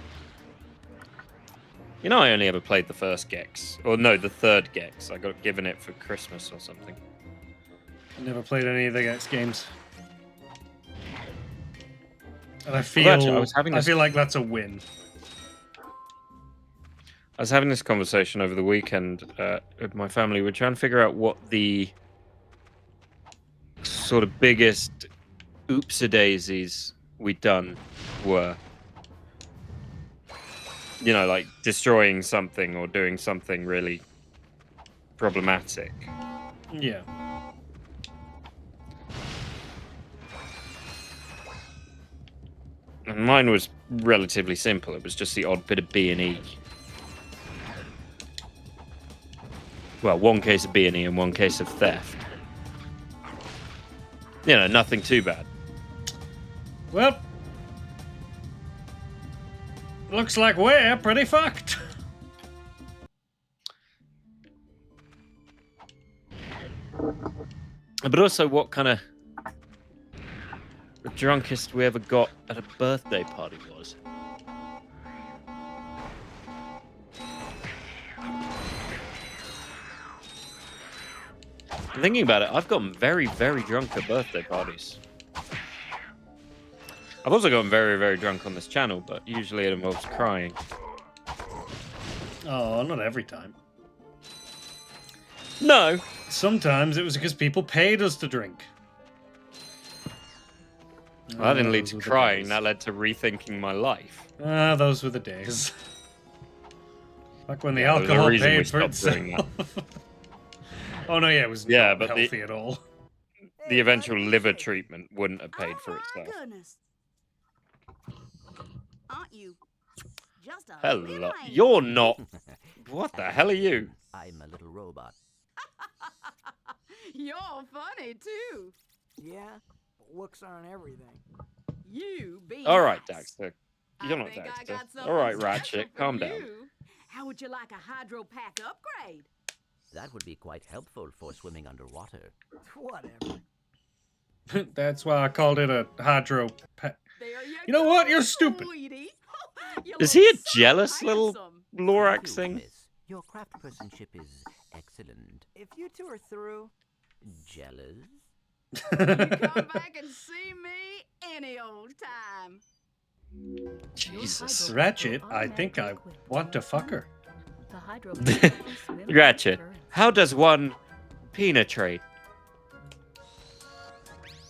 You know, I only ever played the first Gex. Or no, the third Gex. I got given it for Christmas or something. I never played any of the Gex games. And I feel, Well, actually, I feel like that's a win. I was having this conversation over the weekend with my family. We're trying to figure out what the sort of biggest oopsie-daisies we'd done were. You know, like destroying something or doing something really problematic. Yeah. And mine was relatively simple. It was just the odd bit of B&E. Well, one case of B&E and one case of theft. You know, nothing too bad. Well, looks like we're pretty fucked. But also, what kind of the drunkest we ever got at a birthday party was? Thinking about it, I've gotten very, very drunk at birthday parties. I've also gotten very, very drunk on this channel, but usually it involves crying. Oh, not every time. No. Sometimes it was because people paid us to drink. Well, that didn't lead Those to were the crying, days. that led to rethinking my life. Ah, those were the days. Back when the Yeah, there's a alcohol reason we paid for stopped itself. doing that. Oh no, yeah, it was Yeah, not but the- healthy at all. The eventual liver treatment wouldn't have paid for Oh, my itself. goodness. Aren't you just a Hello. little You're not. What the hell are you? I'm a little robot. You're funny too. Yeah, but looks aren't everything. You be All right, nice. Daxter. I You're not think I Daxter. got something All right, special Ratchet. for Calm down. you. How would you like a hydro pack upgrade? That would be quite helpful for swimming underwater. Whatever. That's why I called it a hydro pack. There You know go, what? You're stupid. sweetie. You Is look he a so jealous little handsome. Lorax Thank you, thing? miss. Your craftsmanship is excellent. If you two are through, Jealous? You come back and see me any old time. Jesus. Ratchet, I think I want to fuck her. The hydro Ratchet, how does one penetrate?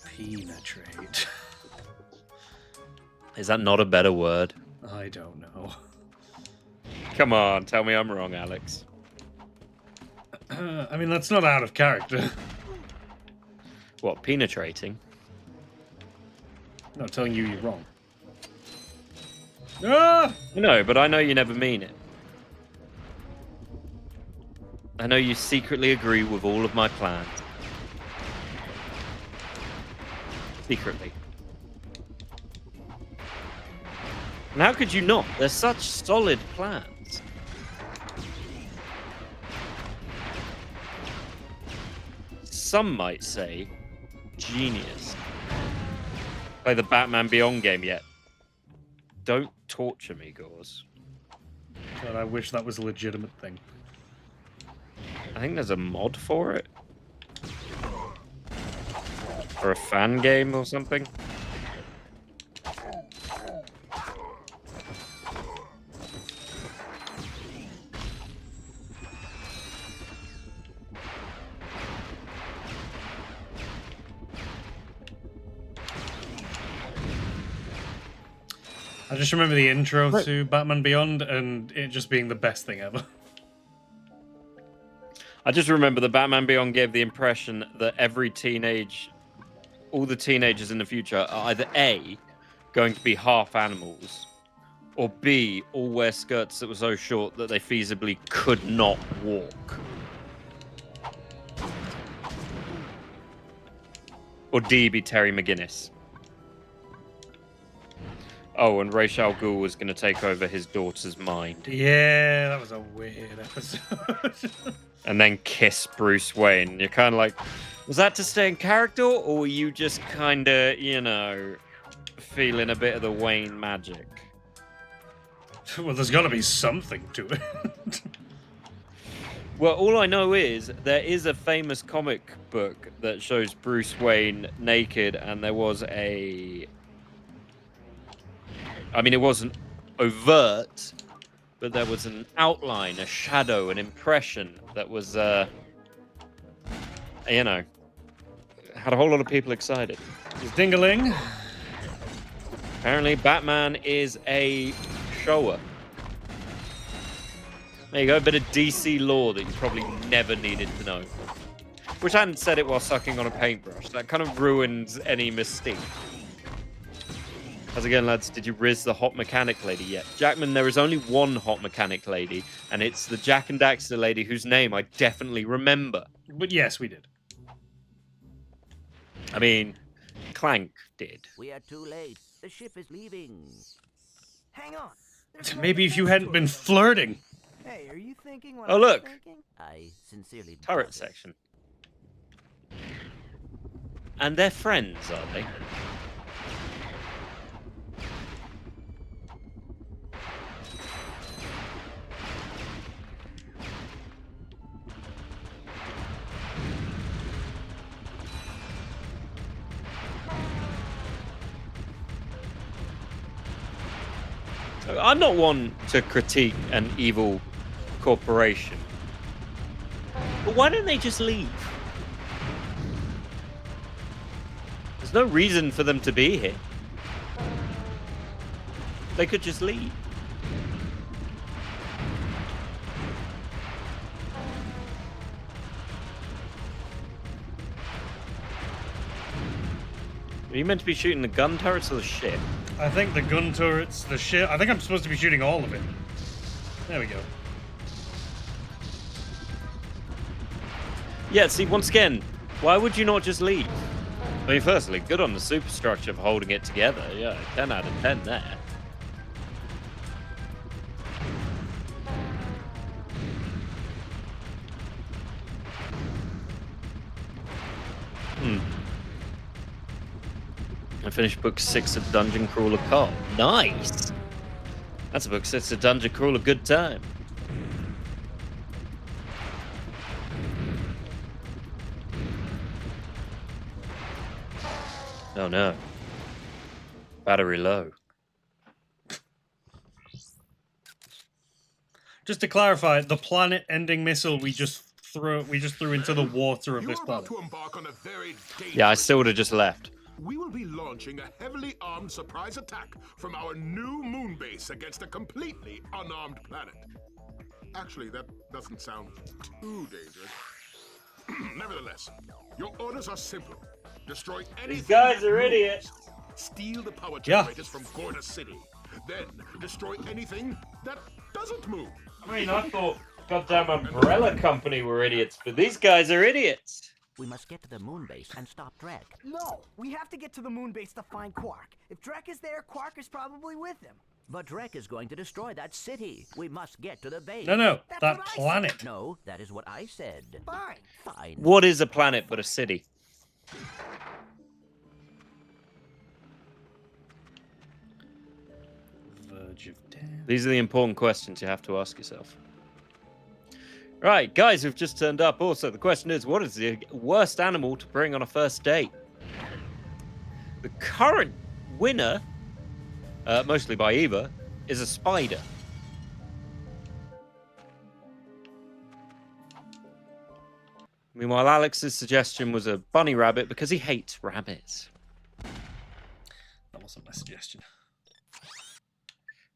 Penetrate. Is that not a better word? I don't know. Come on, tell me I'm wrong, Alex. I mean, that's not out of character. What, penetrating? I'm not telling you you're wrong. Ah! No, but I know you never mean it. I know you secretly agree with all of my plans. Secretly. And how could you not? They're such solid plans. Some might say genius. Play the Batman Beyond game yet? Don't torture me, Gauze. God, I wish that was a legitimate thing. I think there's a mod for it. Or a fan game or something. I just remember the intro to Batman Beyond and it just being the best thing ever. I just remember the Batman Beyond gave the impression that all the teenagers in the future are either A, going to be half animals, or B, all wear skirts that were so short that they feasibly could not walk. Or D, be Terry McGinnis. Oh, and Ra's al Ghul was going to take over his daughter's mind. Yeah, that was a weird episode. And then kiss Bruce Wayne. You're kind of like, was that to stay in character, or were you just kind of, you know, feeling a bit of the Wayne magic? Well, there's got to be something to it. Well, all I know is there is a famous comic book that shows Bruce Wayne naked, and there was a... I mean, it wasn't overt, but there was an outline, a shadow, an impression that was, you know, had a whole lot of people excited. Is Ding-a-ling? Apparently, Batman is a shower. There you go, a bit of DC lore that you probably never needed to know. Which I hadn't said it while sucking on a paintbrush. That kind of ruins any mystique. How's it going, lads? Did you riz the hot mechanic lady yet? Jackman, there is only one hot mechanic lady, and it's the Jack and Daxter lady whose name I definitely remember. But yes, we did. I mean, Clank did. We are too late. The ship is leaving. Hang on. There's Maybe if you nothing hadn't to been it. flirting. Hey, are you thinking what Oh, I'm look. thinking? I sincerely Turret doubt it. section. And they're friends, are they? I'm not one to critique an evil corporation. But why don't they just leave? There's no reason for them to be here. They could just leave. Are you meant to be shooting the gun turrets or the ship? I think the gun turrets, the ship. I think I'm supposed to be shooting all of it. There we go. Yeah, see, once again, why would you not just leave? I mean, firstly, good on the superstructure for holding it together. Yeah, 10 out of 10 there. I finished book 6 of Dungeon Crawler Cop. Nice! That's a book 6 of Dungeon Crawler Good Time. Oh no. Battery low. Just to clarify, the planet-ending missile we just threw into the water of You this are about planet. to embark on a very dangerous... Yeah, I still would have just left. We will be launching a heavily armed surprise attack from our new moon base against a completely unarmed planet. Actually, that doesn't sound too dangerous. Nevertheless, your orders are simple. Destroy anything. These guys that are moves. idiots. Steal the power Yeah. generators from Gorda City. Then destroy anything that doesn't move. I mean, I thought goddamn Umbrella Company were idiots, but these guys are idiots. We must get to the moon base and stop Drek. No, we have to get to the moon base to find Quark. If Drek is there, Quark is probably with him. But Drek is going to destroy that city. We must get to the base. No, That's that what I planet. No, that is what I said. Fine. Fine. What is a planet but a city? Verge of death. These are the important questions you have to ask yourself. Right, guys who've just turned up. Also, the question is, what is the worst animal to bring on a first date? The current winner, mostly by Eva, is a spider. Meanwhile, Alex's suggestion was a bunny rabbit because he hates rabbits. That wasn't my suggestion.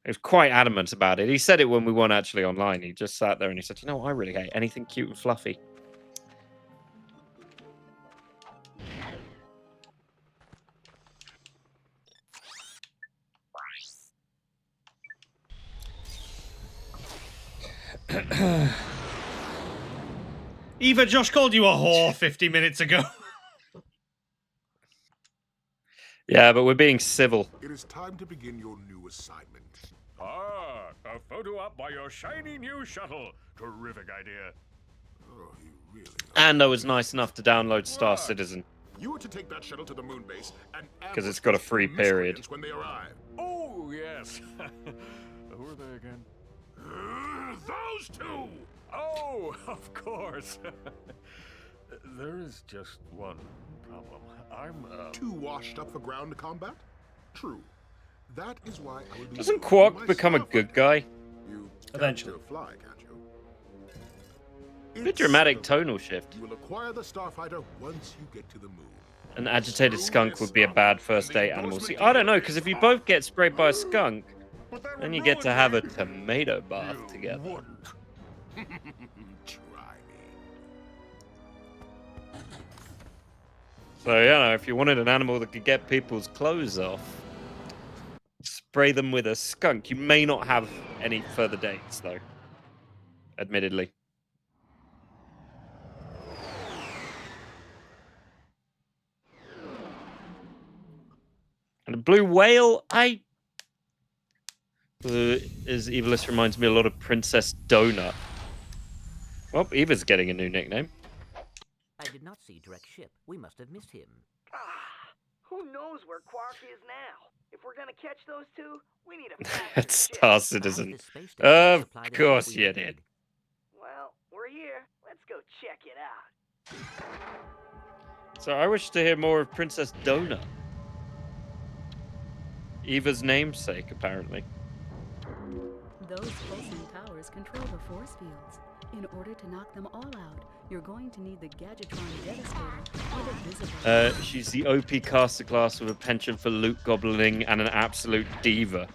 He was quite adamant about it. He said it when we weren't actually online. He just sat there and he said, you know what, I really hate anything cute and fluffy. Eva, Josh called you a whore 50 minutes ago. Yeah, but we're being civil. It is time to begin your new assignment. Ah, a photo op by your shiny new shuttle. Terrific idea. Oh, you really And I was nice enough to download Star Citizen. You are to take that shuttle to the moon base and 'Cause it's got a free ambush period. miscreants when they arrive. Oh, yes. Who are they again? Those two! Oh, of course. There is just one problem. I'm, Too washed up for ground combat? True. That is why I will be Doesn't using Quark my become a starfighter. good guy? You Eventually. can still fly, can't you? Bit It's dramatic simple. tonal shift. You will acquire the starfighter once you get to the moon. An agitated skunk would be a bad first date animal. See, I don't know, because if you both get sprayed by a skunk, then you get to have a tomato bath together. Wouldn't. Try me. So, you know, if you wanted an animal that could get people's clothes off, spray them with a skunk. You may not have any further dates, though. Admittedly. And a blue whale, as Evilist reminds me a lot of Princess Donut. Well, Eva's getting a new nickname. I did not see Drek's ship. We must have missed him. Who knows where Quark is now? If we're gonna catch those two, we need a fast It's ship. Star Citizen. Perhaps this space station will Of supply the course ship we you need. did. Well, we're here. Let's go check it out. So I wish to hear more of Princess Donut. Eva's namesake, apparently. Those pulsing towers control the force fields. In order to knock them all out, you're going to need the Gadgetron Devastator with a visible. She's the OP caster class with a penchant for loot gobbling and an absolute diva.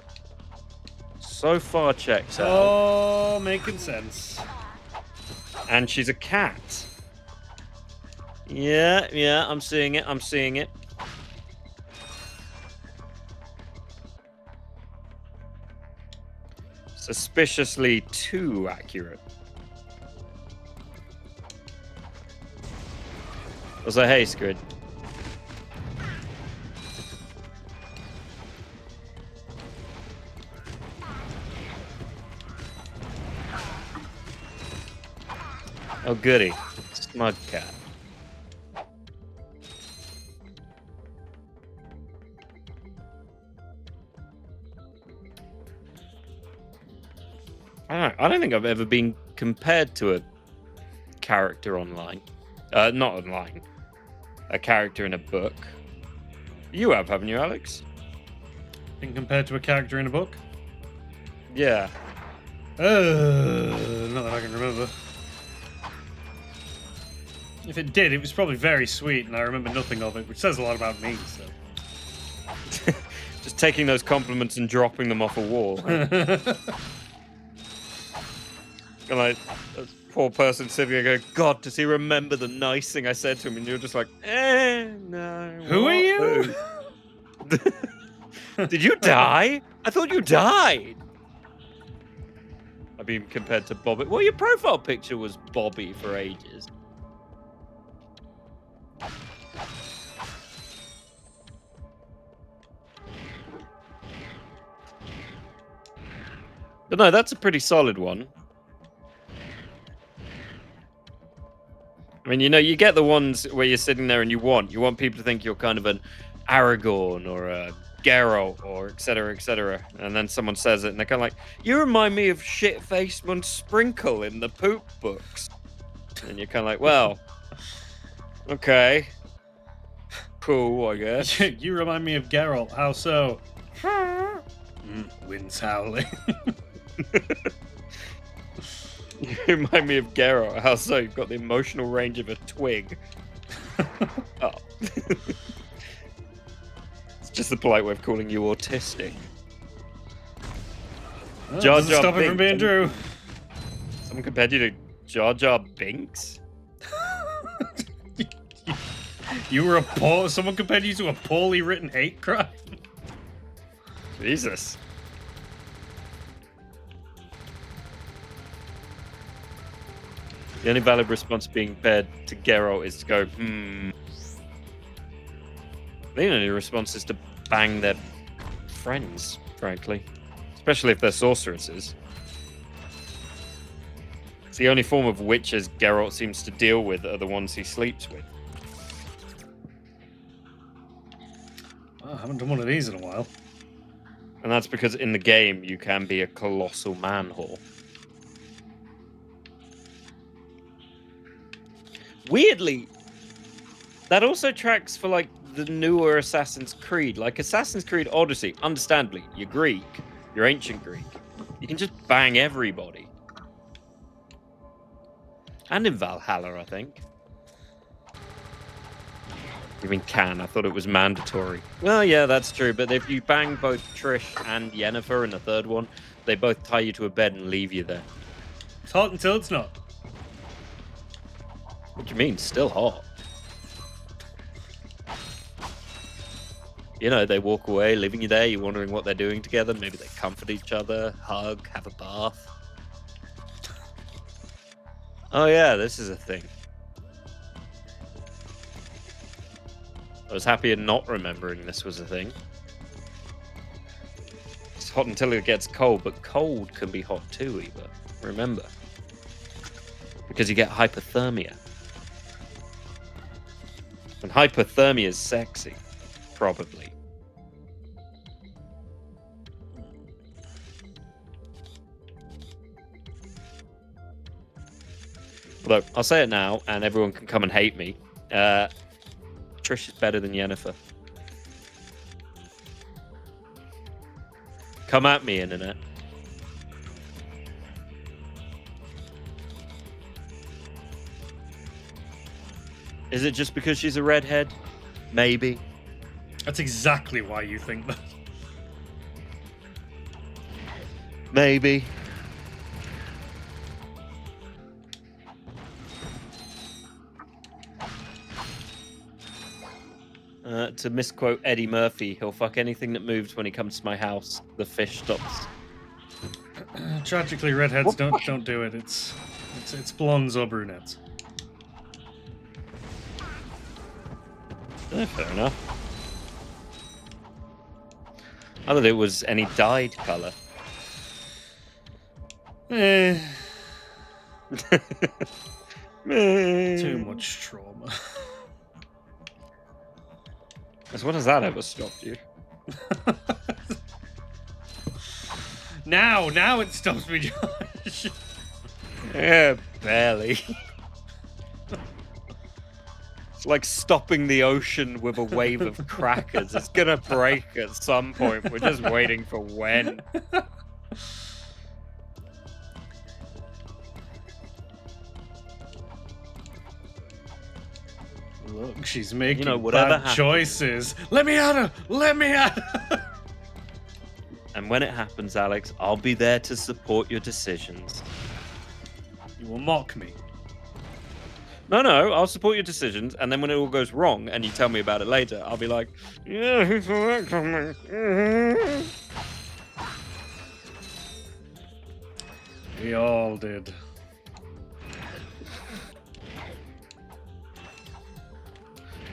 So far checks out. Oh, making sense. And she's a cat. Yeah, I'm seeing it. Suspiciously too accurate. Was like, hey, Squid. Oh, goody. Smug cat. I don't think I've ever been compared to a character online. Not online. A character in a book. You have, haven't you, Alex? Been compared to a character in a book? Yeah. Not that I can remember. If it did, it was probably very sweet, and I remember nothing of it, which says a lot about me, so. Just taking those compliments and dropping them off a wall. And like, this poor person sitting there going, God, does he remember the nice thing I said to him? And you're just like, no. Who are you? Did you die? I thought you died. I mean, compared to Bobby. Well, your profile picture was Bobby for ages. But no, that's a pretty solid one. I mean, you know, you get the ones where you're sitting there and you want people to think you're kind of an Aragorn or a Geralt or et cetera, and then someone says it and they're kind of like, you remind me of shit-faced Sprinkle in the poop books. And you're kind of like, well, okay. Cool, I guess. You remind me of Geralt. How so? Wind's howling. You remind me of Geralt. How so? You've got the emotional range of a twig. Oh. It's just the polite way of calling you autistic. Well, Jar doesn't Jar stop it from being Binks. true. Someone compared you to Jar Jar Binks? You were someone compared you to a poorly written hate crime? Jesus. The only valid response being paired to Geralt is to go, The only response is to bang their friends, frankly. Especially if they're sorceresses. It's the only form of witches Geralt seems to deal with are the ones he sleeps with. Oh, I haven't done one of these in a while. And that's because in the game you can be a colossal man-whore. Weirdly, that also tracks for like the newer Assassin's Creed. Like Assassin's Creed Odyssey, understandably, you're Greek, you're ancient Greek. You can just bang everybody. And in Valhalla, I think. You mean can? I thought it was mandatory. Well, yeah, that's true. But if you bang both Trish and Yennefer in the third one, they both tie you to a bed and leave you there. It's hot until it's not. What do you mean? Still hot. You know, they walk away, leaving you there. You're wondering what they're doing together. Maybe they comfort each other, hug, have a bath. Oh, yeah, this is a thing. I was happy in not remembering this was a thing. It's hot until it gets cold, but cold can be hot too, Eva. Remember. Because you get hypothermia. And hypothermia is sexy. Probably. Although, I'll say it now, and everyone can come and hate me. Trish is better than Yennefer. Come at me, internet. Is it just because she's a redhead? Maybe. That's exactly why you think that. Maybe. To misquote Eddie Murphy, he'll fuck anything that moves when he comes to my house. The fish stops. Tragically, redheads don't do it. It's blondes or brunettes. Fair enough. I thought it was any dyed colour. Too much trauma. As when has that ever stopped you? Now it stops me, Josh. Yeah, barely. It's like stopping the ocean with a wave of crackers. It's gonna break at some point. We're just waiting for when. Look, she's making whatever bad choices. Let me at her! Let me at her! And when it happens, Alex, I'll be there to support your decisions. You will mock me. No, I'll support your decisions, and then when it all goes wrong and you tell me about it later, I'll be like, yeah, who saw that coming? We all did.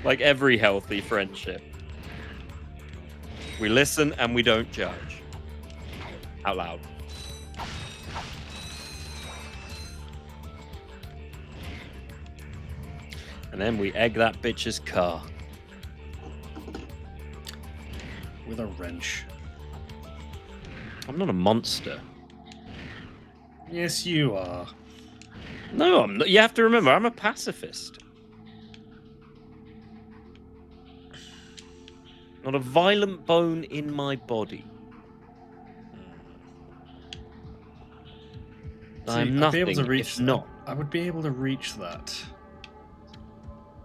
Like every healthy friendship. We listen and we don't judge. Out loud. And then we egg that bitch's car. With a wrench. I'm not a monster. Yes, you are. No, I'm not. You have to remember, I'm a pacifist. Not a violent bone in my body. I'm nothing I'd be able to reach if not. I would be able to reach that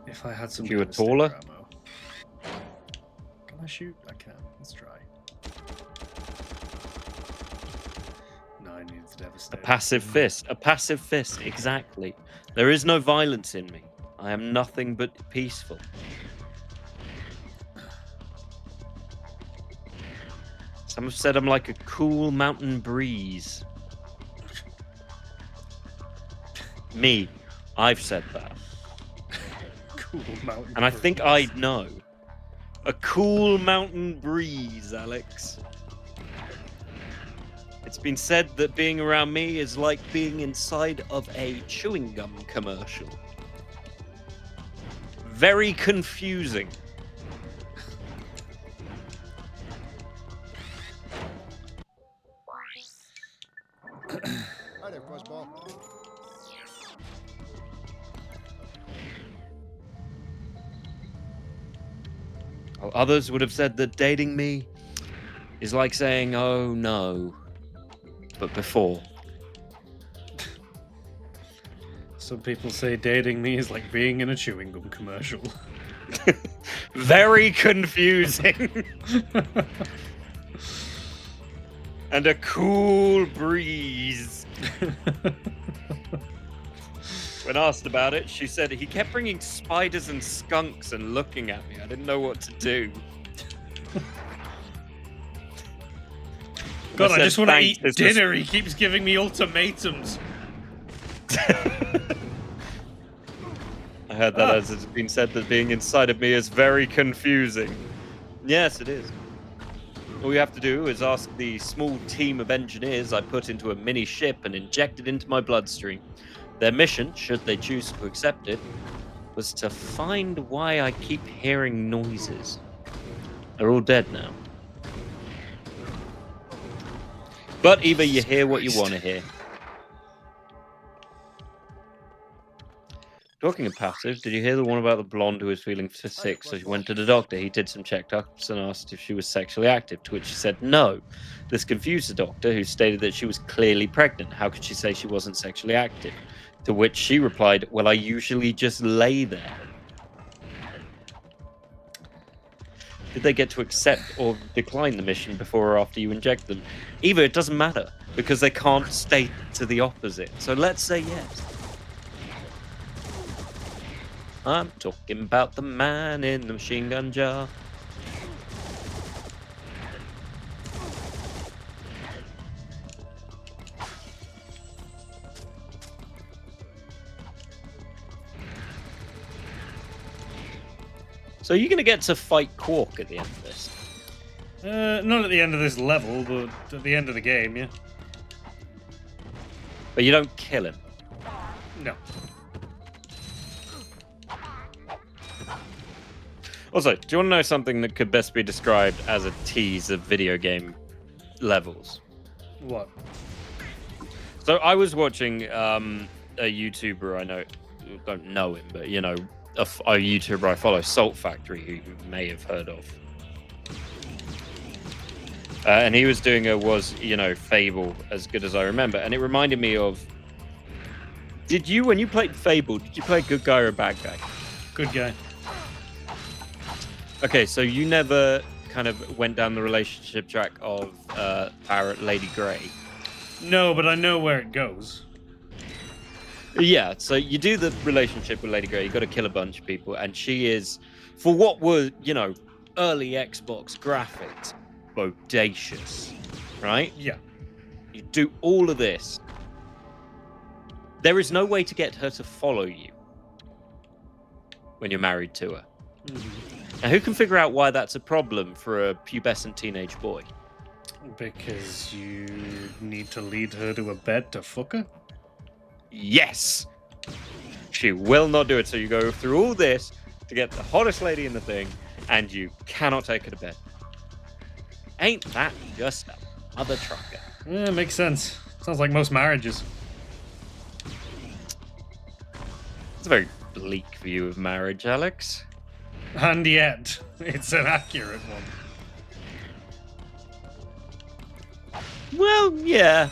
if I had some. If you were devastator taller? ammo. Can I shoot? I can. Let's try. No, I need the A devastator. passive fist. A passive fist, exactly. There is no violence in me. I am nothing but peaceful. Some have said I'm like a cool mountain breeze. Me, I've said that. Cool mountain. And I think I'd know. A cool mountain breeze, Alex. It's been said that being around me is like being inside of a chewing gum commercial. Very confusing. Hi there, Fuzzball. Well, others would have said that dating me is like saying, oh no, but before. Some people say dating me is like being in a chewing gum commercial. Very confusing. And a cool breeze. When asked about it, she said he kept bringing spiders and skunks and looking at me. I didn't know what to do. God, I said, just want to "Thanks, eat this was-" dinner. He keeps giving me ultimatums. I heard that as it's been said that being inside of me is very confusing. Yes, it is. All you have to do is ask the small team of engineers I put into a mini ship and injected into my bloodstream. Their mission, should they choose to accept it, was to find why I keep hearing noises. They're all dead now. But either you hear what you want to hear. Talking of passive, did you hear the one about the blonde who was feeling sick, so she went to the doctor? He did some checkups and asked if she was sexually active, to which she said no. This confused the doctor, who stated that she was clearly pregnant. How could she say she wasn't sexually active? To which she replied, well, I usually just lay there. Did they get to accept or decline the mission before or after you inject them? Either, it doesn't matter, because they can't state to the opposite. So let's say yes. I'm talking about the man in the machine gun jar. So you're going to get to fight QUARK at the end of this? Not at the end of this level, but at the end of the game, yeah. But you don't kill him? No. Also, do you want to know something that could best be described as a tease of video game levels? What? So I was watching a YouTuber I know, don't know him, but you know, a YouTuber I follow, Salt Factory, who you may have heard of. And he was doing Fable, as good as I remember. And it reminded me of, when you played Fable, did you play good guy or bad guy? Good guy. Okay, so you never kind of went down the relationship track of Parrot Lady Grey. No, but I know where it goes. Yeah, so you do the relationship with Lady Grey. You got to kill a bunch of people, and she is, for what were early Xbox graphics, bodacious, right? Yeah. You do all of this. There is no way to get her to follow you when you're married to her. Now, who can figure out why that's a problem for a pubescent teenage boy? Because you need to lead her to a bed to fuck her? Yes! She will not do it, so you go through all this to get the hottest lady in the thing, and you cannot take her to bed. Ain't that just a mother trucker? Yeah, makes sense. Sounds like most marriages. It's a very bleak view of marriage, Alex. And yet, it's an accurate one. Well, yeah.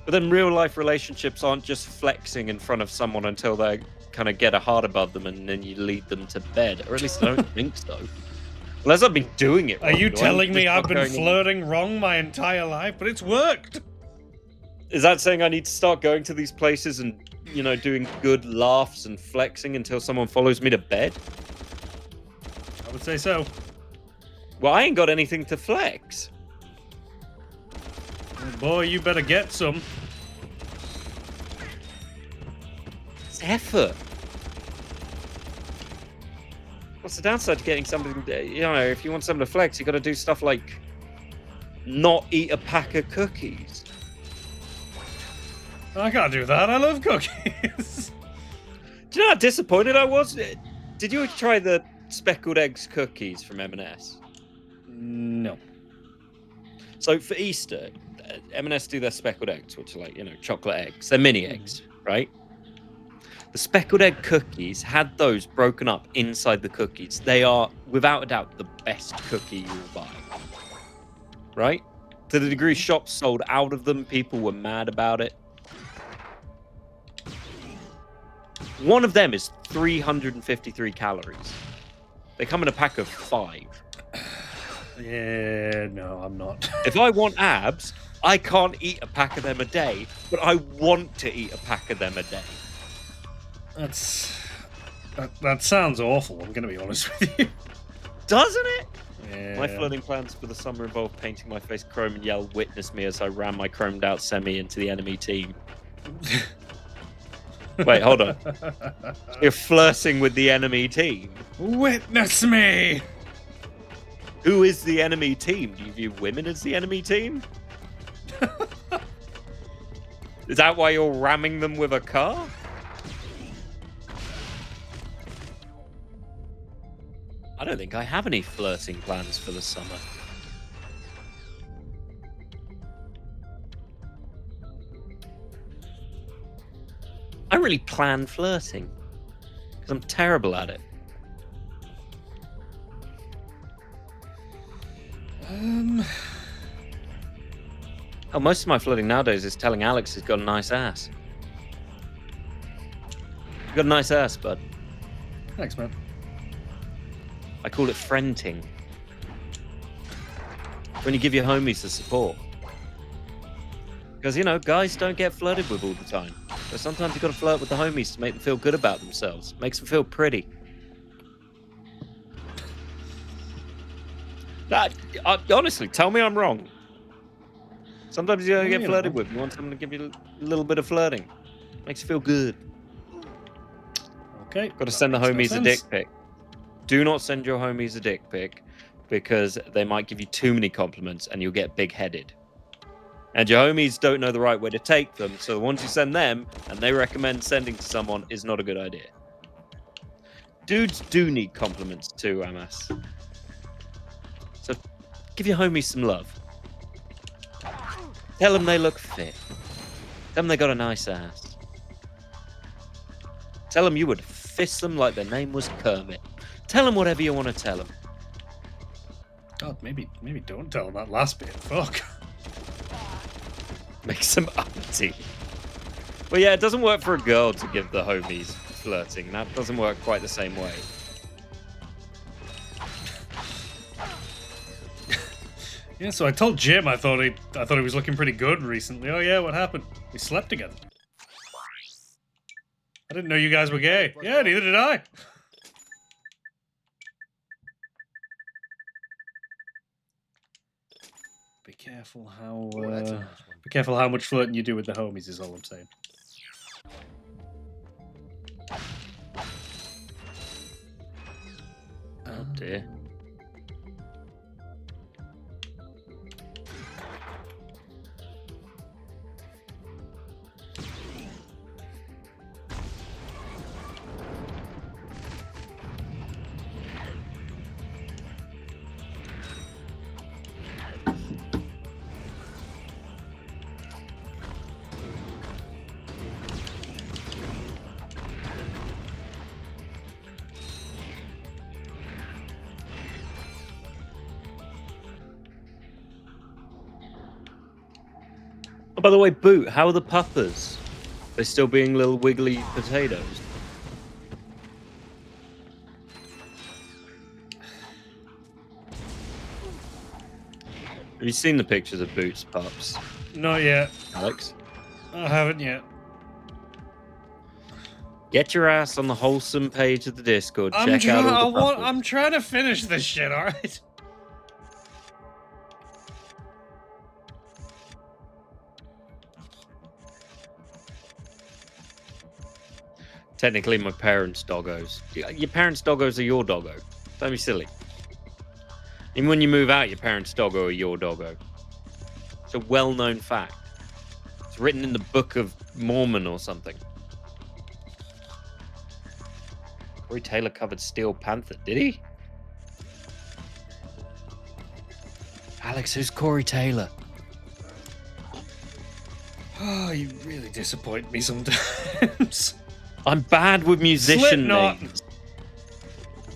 But then real life relationships aren't just flexing in front of someone until they kind of get a heart above them and then you lead them to bed. Or at least I don't think so. Unless I've been doing it wrong. Are you Do I telling me just I've not been going in- flirting wrong my entire life? But it's worked! Is that saying I need to start going to these places and, doing good laughs and flexing until someone follows me to bed? I would say so. Well, I ain't got anything to flex. Oh boy, you better get some. It's effort. What's the downside to getting somebody? If you want someone to flex, you got to do stuff like not eat a pack of cookies. I can't do that. I love cookies. Do you know how disappointed I was? Did you try the speckled eggs cookies from M&S? No. So for Easter, M&S do their speckled eggs, which are like, chocolate eggs. They're mini eggs, right? The speckled egg cookies had those broken up inside the cookies. They are, without a doubt, the best cookie you will buy. Right? To the degree shops sold out of them, people were mad about it. One of them is 353 calories. They come in a pack of 5. Yeah, no, I'm not. If I want abs, I can't eat a pack of them a day, but I want to eat a pack of them a day. That sounds awful, I'm going to be honest with you. Doesn't it? Yeah. My flirting plans for the summer involved painting my face chrome and yell, "Witness me," as I ran my chromed out semi into the enemy team. Wait, hold on. You're flirting with the enemy team? Witness me! Who is the enemy team? Do you view women as the enemy team? Is that why you're ramming them with a car? I don't think I have any flirting plans for the summer. I don't really plan flirting because I'm terrible at it. Oh, most of my flirting nowadays is telling Alex he's got a nice ass. You've got a nice ass, bud. Thanks, man. I call it friending. When you give your homies the support. Because, guys don't get flirted with all the time. So sometimes you've got to flirt with the homies to make them feel good about themselves. Makes them feel pretty. Honestly, tell me I'm wrong. Sometimes you don't get flirted with. You want someone to give you a little bit of flirting. Makes you feel good. Okay. Got to send the homies a dick pic. Do not send your homies a dick pic because they might give you too many compliments and you'll get big-headed. And your homies don't know the right way to take them, so once you send them and they recommend sending to someone is not a good idea. Dudes do need compliments too, Amas. So give your homies some love. Tell them they look fit. Tell them they got a nice ass. Tell them you would fist them like their name was Kermit. Tell them whatever you want to tell them. God, maybe don't tell them that last bit. Fuck. Makes them uppity. Well, yeah, it doesn't work for a girl to give the homies flirting. That doesn't work quite the same way. Yeah, so I told Jim I thought he was looking pretty good recently. Oh yeah, what happened? We slept together. I didn't know you guys were gay. Yeah, neither did I. Be careful how. That's a nice one. Be careful how much flirting you do with the homies. Is all I'm saying. Oh dear. Oh, by the way, Boot, how are the puppers? They're still being little wiggly potatoes. Have you seen the pictures of Boot's pups, Not yet. Alex? I haven't yet. Get your ass on the wholesome page of the Discord. Check out all the puppers. I'm trying to finish this shit. All right. Technically, my parents' doggos. Your parents' doggos are your doggo. Don't be silly. Even when you move out, your parents' doggo are your doggo. It's a well-known fact. It's written in the Book of Mormon or something. Corey Taylor covered Steel Panther, did he? Alex, who's Corey Taylor? Oh, you really disappoint me sometimes. I'm bad with musician Slipknot. names.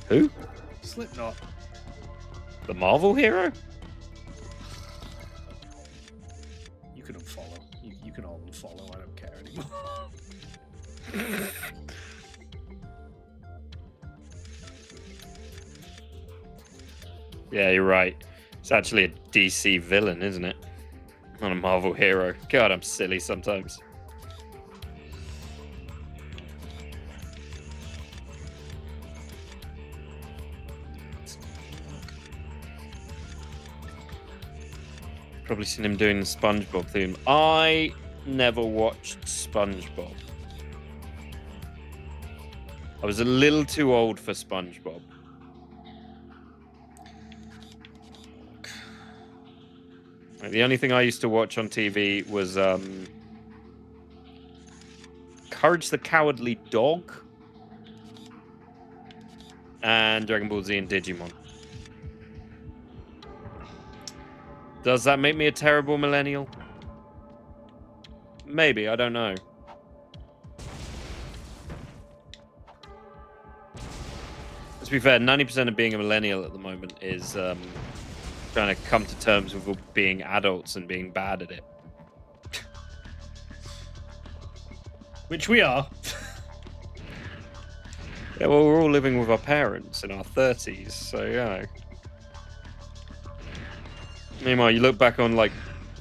Who? Slipknot. The Marvel hero? You can unfollow. You can all unfollow. I don't care anymore. Yeah, you're right. It's actually a DC villain, isn't it? Not a Marvel hero. God, I'm silly sometimes. Probably seen him doing the SpongeBob theme. I never watched SpongeBob. I was a little too old for SpongeBob. The only thing I used to watch on TV was Courage the Cowardly Dog and Dragon Ball Z and Digimon. Does that make me a terrible millennial? Maybe, I don't know. Let's be fair, 90% of being a millennial at the moment is trying to come to terms with being adults and being bad at it. Which we are. Yeah, well, we're all living with our parents in our 30s, so, you know. Meanwhile, you look back on, like,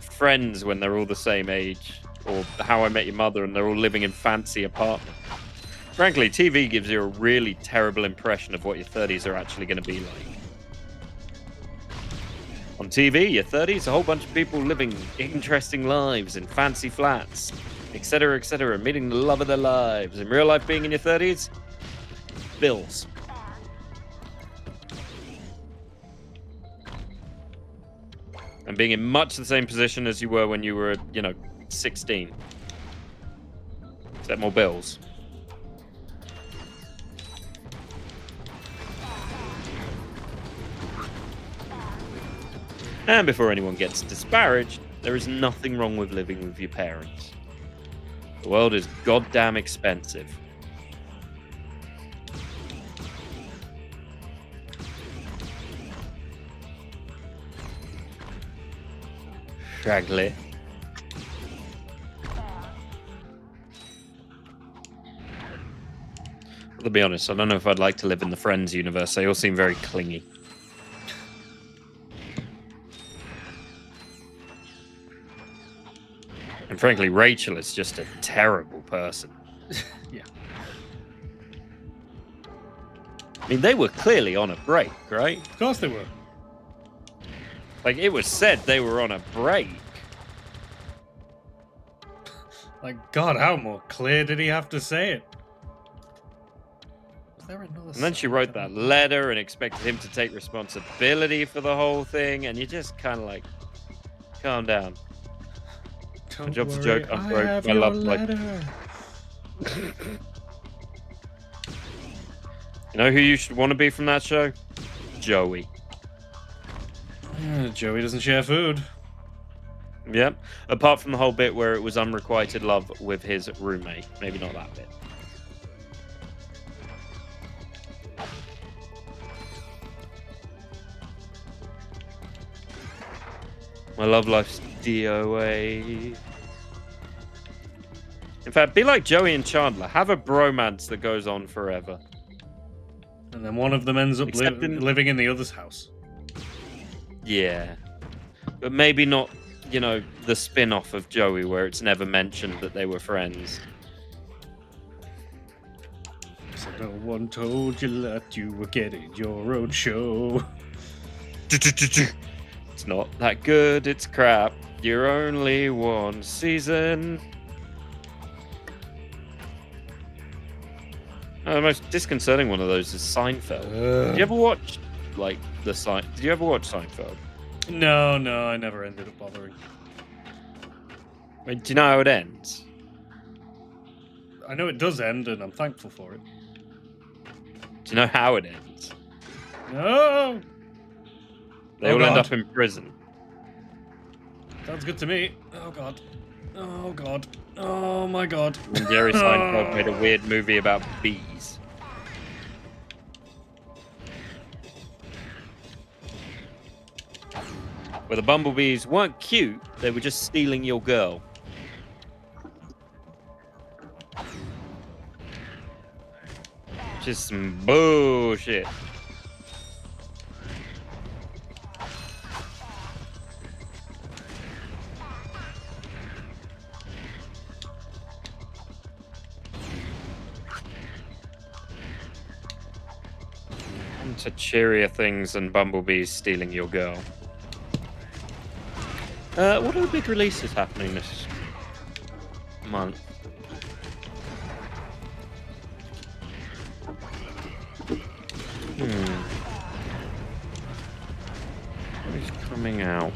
Friends when they're all the same age, or How I Met Your Mother and they're all living in fancy apartments. Frankly, TV gives you a really terrible impression of what your 30s are actually going to be like. On TV, your 30s, a whole bunch of people living interesting lives in fancy flats, etc., meeting the love of their lives. In real life, being in your 30s, bills. And being in much the same position as you were when you were, 16. Except more bills. And before anyone gets disparaged, there is nothing wrong with living with your parents. The world is goddamn expensive. Shagley. To be honest, I don't know if I'd like to live in the Friends universe. They all seem very clingy. And frankly, Rachel is just a terrible person. Yeah. I mean, they were clearly on a break, right? Of course they were. Like, it was said they were on a break. Like, God, how more clear did he have to say it? Was there another And then she side wrote to that letter and expected him to take responsibility for the whole thing, and you just kind of like, calm down. Don't My job's a worry, joke. I'm I broke. have My your love life. letter. You know who you should want to be from that show? Joey. Yeah, Joey doesn't share food. Yep. Apart from the whole bit where it was unrequited love with his roommate. Maybe not that bit. My love life's DOA. In fact, be like Joey and Chandler. Have a bromance that goes on forever. And then one of them ends up Except in- living in the other's house. Yeah. But maybe not, you know, the spin-off of Joey where it's never mentioned that they were friends. So no one told you that you were getting your own show. It's not that good, it's crap. You're only one season. The most disconcerting one of those is Seinfeld. Did you ever watch, like, Did you ever watch Seinfeld? No, I never ended up bothering. I mean, do you know how it ends? I know it does end, and I'm thankful for it. Do you know how it ends? No! They Oh, all end God. up in prison. Sounds good to me. Oh, God. Oh, God. Oh, my God. And Jerry Seinfeld made a weird movie about bees. Where the bumblebees weren't cute, they were just stealing your girl. Just some bullshit. To cheerier things than bumblebees stealing your girl. What are the big releases happening this month? What is coming out?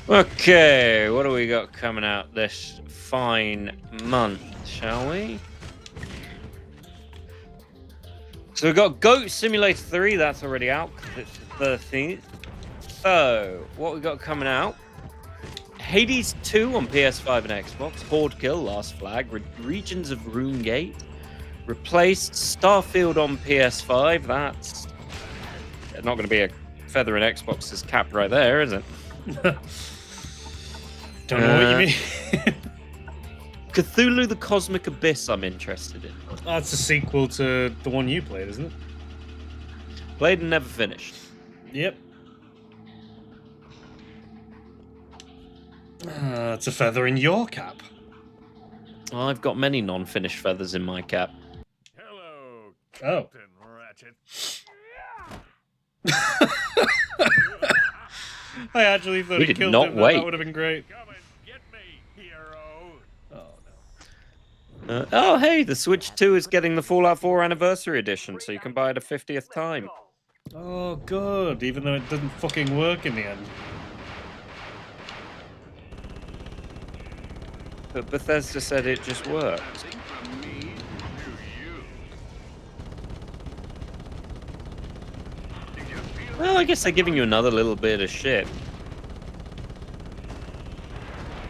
Okay, what do we got coming out this fine month, shall we? So we've got Goat Simulator 3, that's already out, it's the 13th. So, what we got coming out? Hades 2 on PS5 and Xbox, Horde Kill, Last Flag, Regions of Rune'Gate, replaced Starfield on PS5, that's not going to be a feather in Xbox's cap right there, is it? Don't know what you mean. Cthulhu the Cosmic Abyss I'm interested in. That's a sequel to the one you played, isn't it? Played and never finished. Yep. It's a feather in your cap. Well, I've got many non-finished feathers in my cap. Hello, Oh. Captain Ratchet. I actually thought We he did killed not him. wait. That would have been great. Come and get me, hero. Oh, no. Oh, hey, the Switch 2 is getting the Fallout 4 Anniversary Edition, so you can buy it a 50th time. Oh, good. Even though it didn't fucking work in the end. But Bethesda said it just worked. Well, I guess they're giving you another little bit of shit.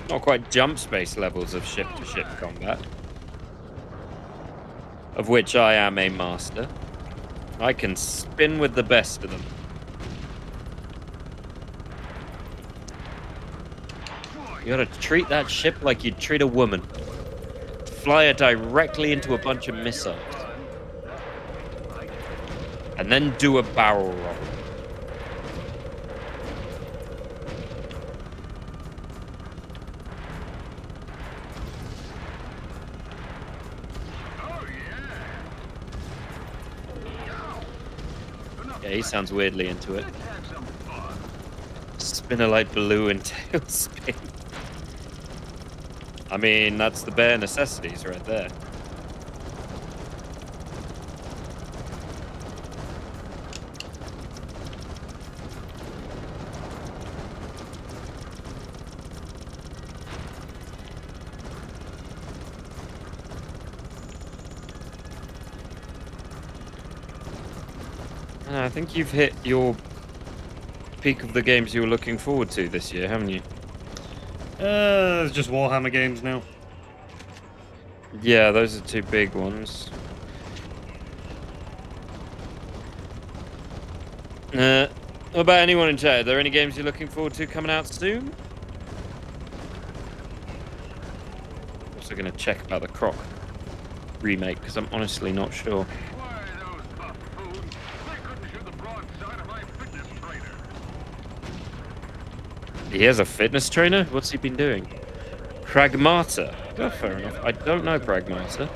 Not quite jump space levels of ship-to-ship combat. Of which I am a master. I can spin with the best of them. You gotta treat that ship like you'd treat a woman. Fly her directly into a bunch of missiles. And then do a barrel roll. Yeah, he sounds weirdly into it. Spinner like blue and tailspin. I mean, that's the bare necessities right there. I think you've hit your peak of the games you were looking forward to this year, haven't you? It's just Warhammer games now. Yeah, those are two big ones. What about anyone in chat? Are there any games you're looking forward to coming out soon? Also going to check about the Croc remake, because I'm honestly not sure. He has a fitness trainer? What's he been doing? Pragmata. Oh, fair enough. I don't know Pragmata.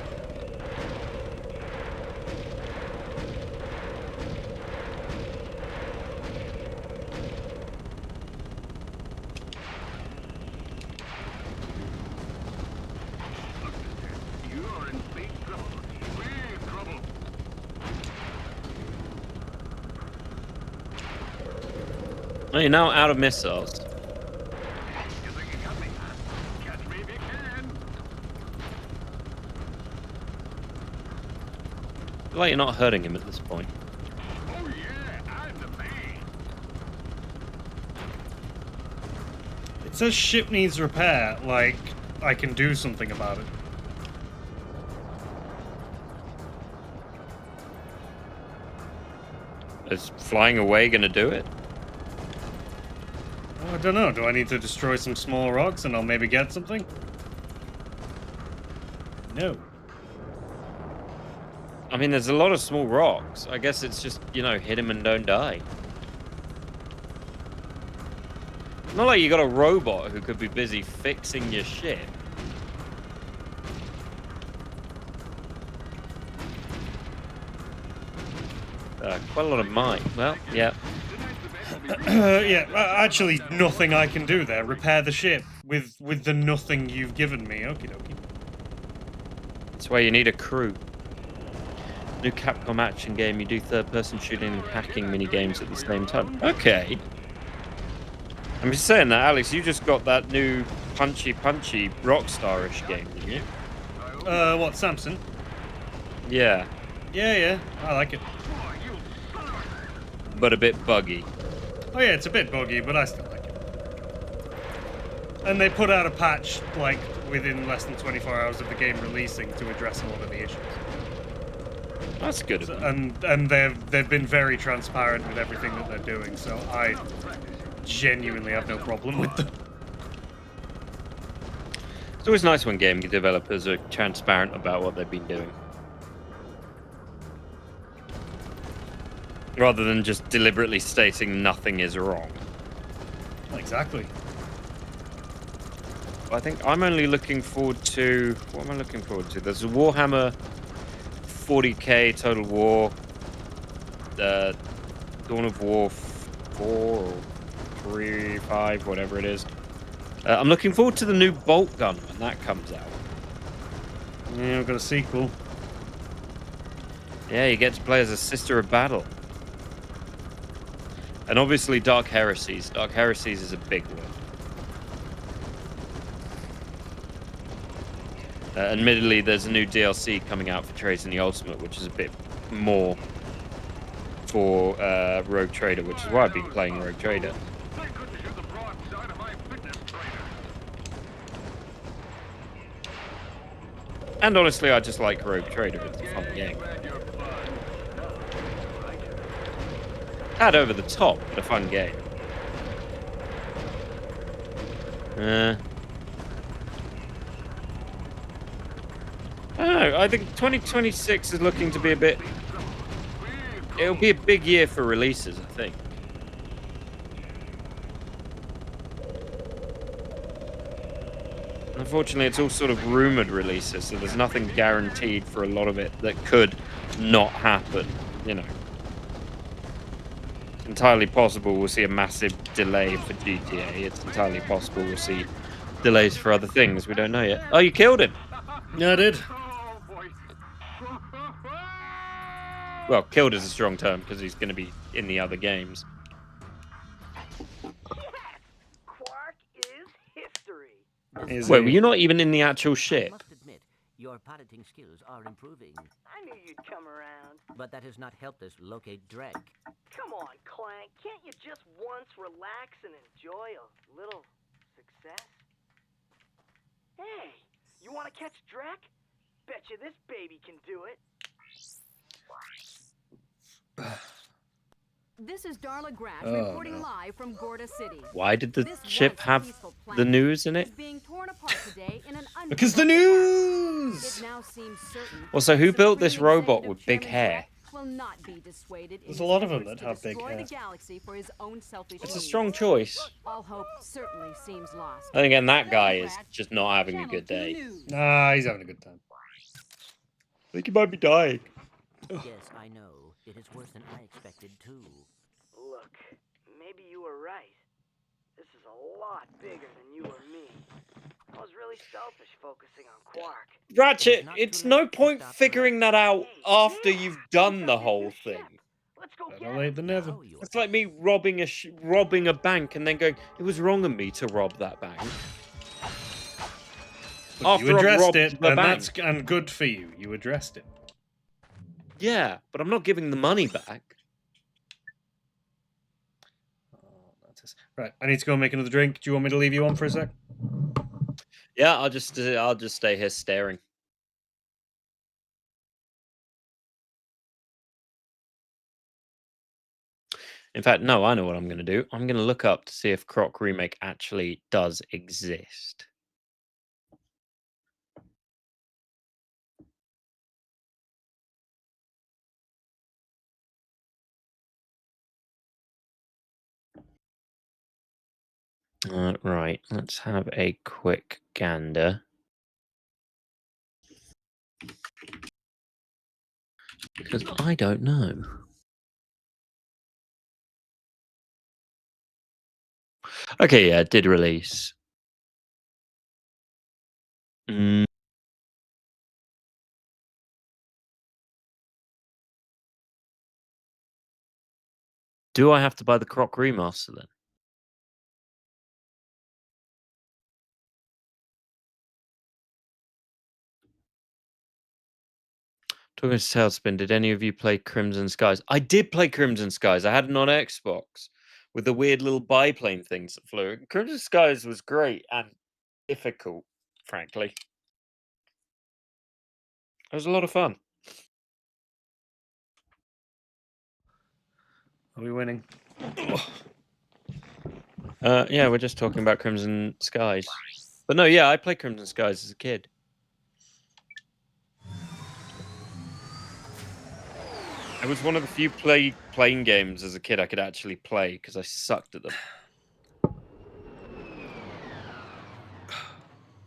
Oh, you're now out of missiles. Like you're not hurting him at this point. Oh yeah, I'm the man. It says ship needs repair, like I can do something about it. Is flying away gonna do it? Oh, I don't know. Do I need to destroy some small rocks and I'll maybe get something? No. I mean, there's a lot of small rocks. I guess it's just, you know, hit him and don't die. Not like you got a robot who could be busy fixing your ship. Quite a lot of mine. Well, yeah. Yeah, actually nothing I can do there. Repair the ship with the nothing you've given me. Okie dokie. That's why you need a crew. New Capcom action game, you do third-person shooting and hacking mini-games at the same time. Okay. I'm just saying that, Alex, you just got that new punchy Rockstar-ish game, didn't you? What, Samson? Yeah. Yeah, I like it. But a bit buggy. Oh yeah, it's a bit buggy, but I still like it. And they put out a patch, like, within less than 24 hours of the game releasing to address a lot of the issues. That's good. So, and they've been very transparent with everything that they're doing, so I genuinely have no problem with them. It's always nice when game developers are transparent about what they've been doing. Rather than just deliberately stating nothing is wrong. Exactly. I think I'm only looking forward to... What am I looking forward to? There's a Warhammer 40k Total War. Dawn of War 4 or 3, 5, whatever it is. I'm looking forward to the new bolt gun when that comes out. Yeah, I've got a sequel. Yeah, you get to play as a Sister of Battle. And obviously Dark Heresies. Dark Heresies is a big one. Admittedly, there's a new DLC coming out for Trades in the Ultimate, which is a bit more for Rogue Trader, which is why I've been playing Rogue Trader. And honestly, I just like Rogue Trader. It's a fun game. Had over the top, but a fun game. I don't know. I think 2026 is looking to be a bit... It'll be a big year for releases, I think. Unfortunately, it's all sort of rumored releases, so there's nothing guaranteed for a lot of it that could not happen, you know. entirely possible we'll see a massive delay for GTA. It's entirely possible we'll see delays for other things. We don't know yet. Oh, you killed him. Yeah, I did. Well, killed is a strong term because he's going to be in the other games. Quark is history. Is Wait, he? were you not even in the actual I ship? must admit, your piloting skills are improving, I knew you'd come around. but that has not helped us locate Drek. Come on, Clank. Can't you just once relax and enjoy a little success? Hey, you want to catch Drek? Bet you this baby can do it. This is Darla Grash Oh, reporting no. live from Gorda City. Why did the This ship once have peaceful the planet news in is it? being torn apart today in an Because the unprovoked attack. news! It now seems certain Also, who that built this Supreme robot Executive with big Chairman hair? Drek will not be dissuaded in There's his a lot of them efforts that to have big destroy hair. the galaxy for his own selfish It's a needs. strong choice. All hope certainly seems lost. And again, that guy is just not having a Channel good 2 day. News. Nah, he's having a good time. I think he might be dying. Yes, I know. It is worse than I expected, too. Look, maybe you were right. This is a lot bigger than you or me. I was really selfish focusing on Quark. Ratchet, not it's too no late to point stop figuring that out after you've done the Got this whole new thing. ship. Let's go Better get late him. than never. Now you It's like me robbing a bank and then going, it was wrong of me to rob that bank. But After you I've addressed robbed it, the and bank. that's and good for you. You addressed it. Yeah, but I'm not giving the money back. Oh, that's it. Right, I need to go and make another drink. Do you want me to leave you on for a sec? Yeah, I'll just stay here staring. In fact, no, I know what I'm going to do. I'm going to look up to see if Croc Remake actually does exist. Right, let's have a quick gander. Because I don't know. Okay, yeah, it did release. Mm. Do I have to buy the Croc Remaster then? Talking to Tailspin, did any of you play Crimson Skies? I did play Crimson Skies. I had it on Xbox with the weird little biplane things that flew. Crimson Skies was great and difficult, frankly. It was a lot of fun. Are we winning? Yeah, we're just talking about Crimson Skies. But no, yeah, I played Crimson Skies as a kid. It was one of the few playing games as a kid I could actually play because I sucked at them.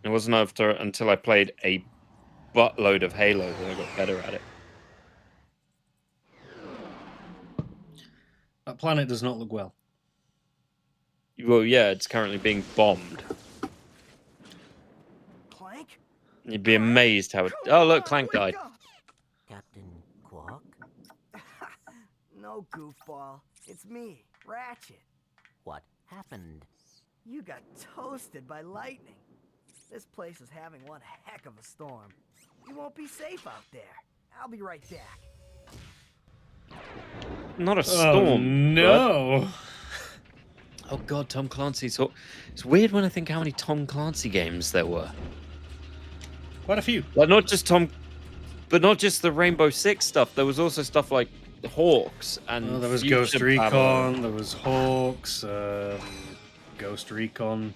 It wasn't until I played a buttload of Halo that I got better at it. That planet does not look well. Well, yeah, it's currently being bombed. Clank? You'd be amazed how it... Oh, look, Clank died. Captain Quark? No, goofball. It's me, Rachet. What happened? You got toasted by lightning. This place is having one heck of a storm. You won't be safe out there. I'll be right back. Not a Oh, storm. no. Oh, God, Tom Clancy's... It's weird when I think how many Tom Clancy games there were. Quite a few. Like, not just but not just the Rainbow Six stuff. There was also stuff like Hawks and Well, there was Future Ghost Battle. Recon, there was Hawks, Ghost Recon.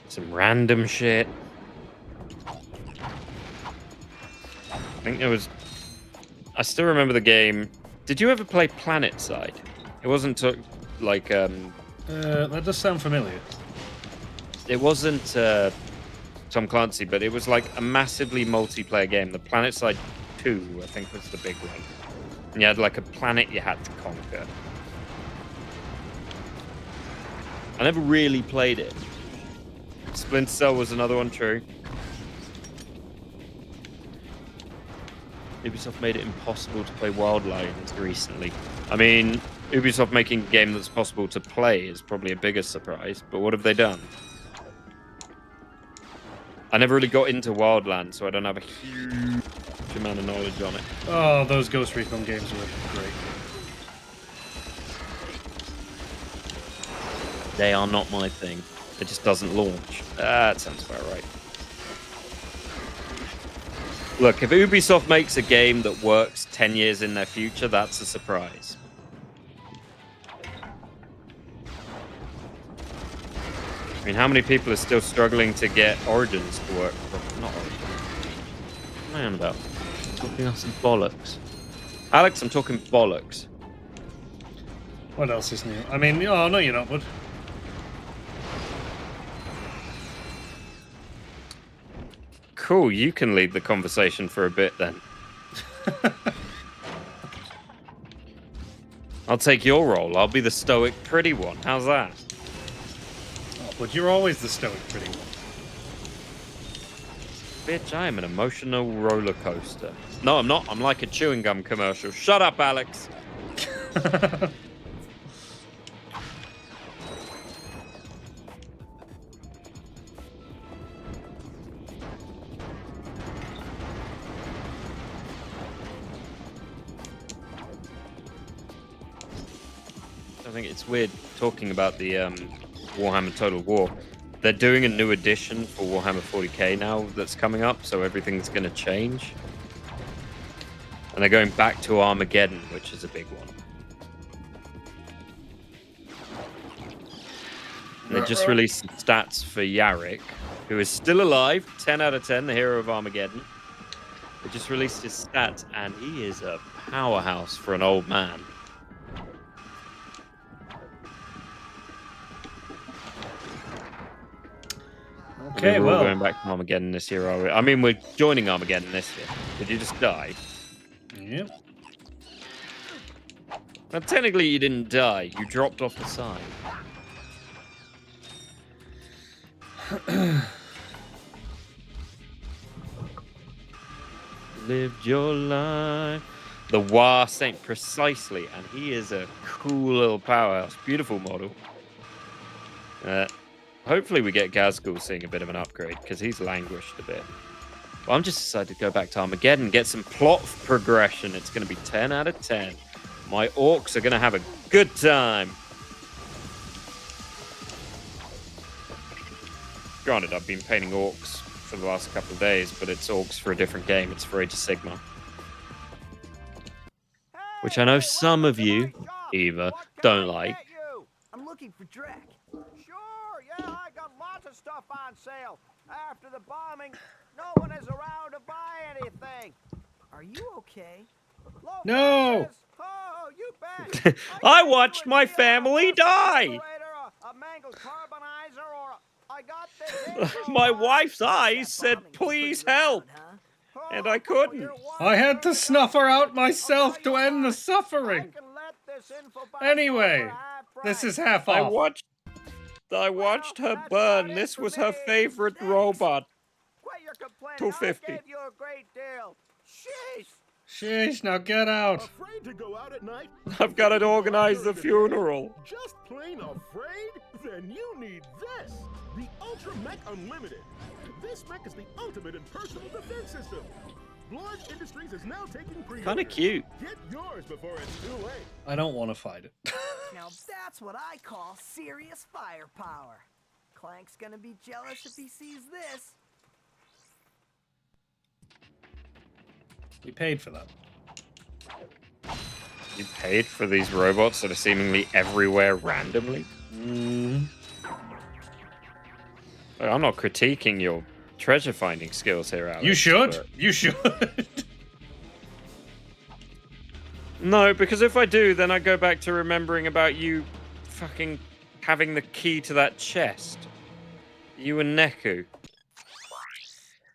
Some random shit. I think there was... I still remember the game. Did you ever play Planet Side? It wasn't like... That does sound familiar. It wasn't Tom Clancy, but it was like a massively multiplayer game. The Planet Side 2, I think, was the big one. And you had like a planet you had to conquer. I never really played it. Splinter Cell was another one, true. Ubisoft made it impossible to play Wildlands recently. I mean, Ubisoft making a game that's possible to play is probably a bigger surprise, but what have they done? I never really got into Wildlands, so I don't have a huge amount of knowledge on it. Oh, those Ghost Recon games were great. They are not my thing. It just doesn't launch. That sounds about right. Look, if Ubisoft makes a game that works 10 years in their future, that's a surprise. I mean, how many people are still struggling to get Origins to work? Not Origins. What am I on about? I'm talking some bollocks. Alex, I'm talking bollocks. What else is new? I mean, oh, no, you're not, bud. Cool, you can lead the conversation for a bit then. I'll take your role. I'll be the stoic pretty one. How's that? Oh, but you're always the stoic pretty one. Bitch, I am an emotional roller coaster. No, I'm not. I'm like a chewing gum commercial. Shut up, Alex. I think it's weird talking about the Warhammer Total War. They're doing a new edition for Warhammer 40k now that's coming up, so everything's going to change. And they're going back to Armageddon, which is a big one. And they just released some stats for Yarrick, who is still alive, 10 out of 10, the hero of Armageddon. They just released his stats, and he is a powerhouse for an old man. Okay, we're well, all going back to Armageddon this year, are we? I mean, we're joining Armageddon this year. Did you just die? Yep. Well, technically, you didn't die. You dropped off the side. Lived your life. The War Saint, precisely, and he is a cool little powerhouse. Beautiful model. Hopefully we get Gazgul seeing a bit of an upgrade, because he's languished a bit. Well, I'm just decided to go back to Armageddon, get some plot progression. It's going to be 10 out of 10. My orcs are going to have a good time. Granted, I've been painting orcs for the last couple of days, but it's orcs for a different game. It's for Age of Sigmar. Which I know some of you, Eva, don't like. I'm looking for Drek. Sure, yeah, I got lots of stuff on sale. After the bombing, no one is around to buy anything. Are you okay? Low No! prices. Oh, you bet. I watched my family die. A mangled carbonizer or I got this. My wife's eyes said, please help. And I couldn't. I had to snuff her out myself to end the suffering. Anyway, this is half I off. watched her burn. This was her favorite robot. Quit your complaining. 250. I gave you a great deal. Sheesh. Sheesh, now get out. Afraid to go out at night? I've got to organize the funeral. Just plain afraid? Then you need this. The Ultra Mech Unlimited. This mech is the ultimate in personal defense system. Blood Industries is now taking pre-order. Kind of cute. Get yours before it's too late. I don't want to fight it. Now that's what I call serious firepower. Clank's gonna be jealous if he sees this. We paid for that. You paid for these robots that are seemingly everywhere randomly? I'm not critiquing your treasure finding skills here, Alex. You should. But... You should. No, because if I do, then I go back to remembering about you fucking having the key to that chest. You and Nehku.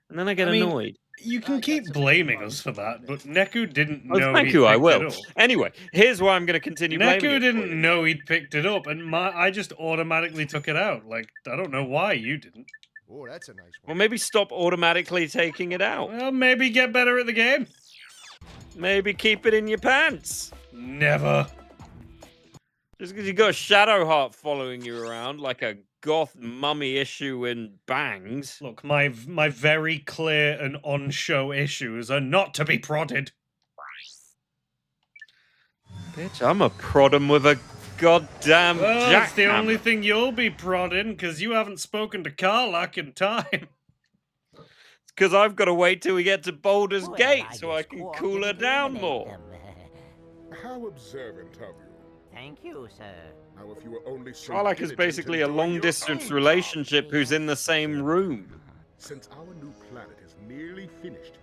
And then I get annoyed. You can keep blaming us for that, but Nehku didn't Oh, know thank he'd you, I picked will. it up. Anyway, here's why I'm going to continue blaming Nehku it for didn't you. know he'd picked it up, and I just automatically took it out. Like, I don't know why you didn't. Oh, that's a nice Well, one. maybe stop automatically taking it out. Well, maybe get better at the game. Maybe keep it in your pants. Never. Just because you got a shadow heart following you around like a goth mummy issue in bangs. Look, my very clear and on-show issues are not to be prodded. Bitch, I'm a prod 'em with a goddamn Well, it's the jackhammer. only thing you'll be prodding, because you haven't spoken to Karlak in time. Because I've got to wait till we get to Baldur's Gate so I can cool her down more. How observant of you. Thank you, sir. Now, if you were only so Karlak is diligent basically in a doing your long-distance own relationship job. who's in the same room. Since our new planet is nearly finished,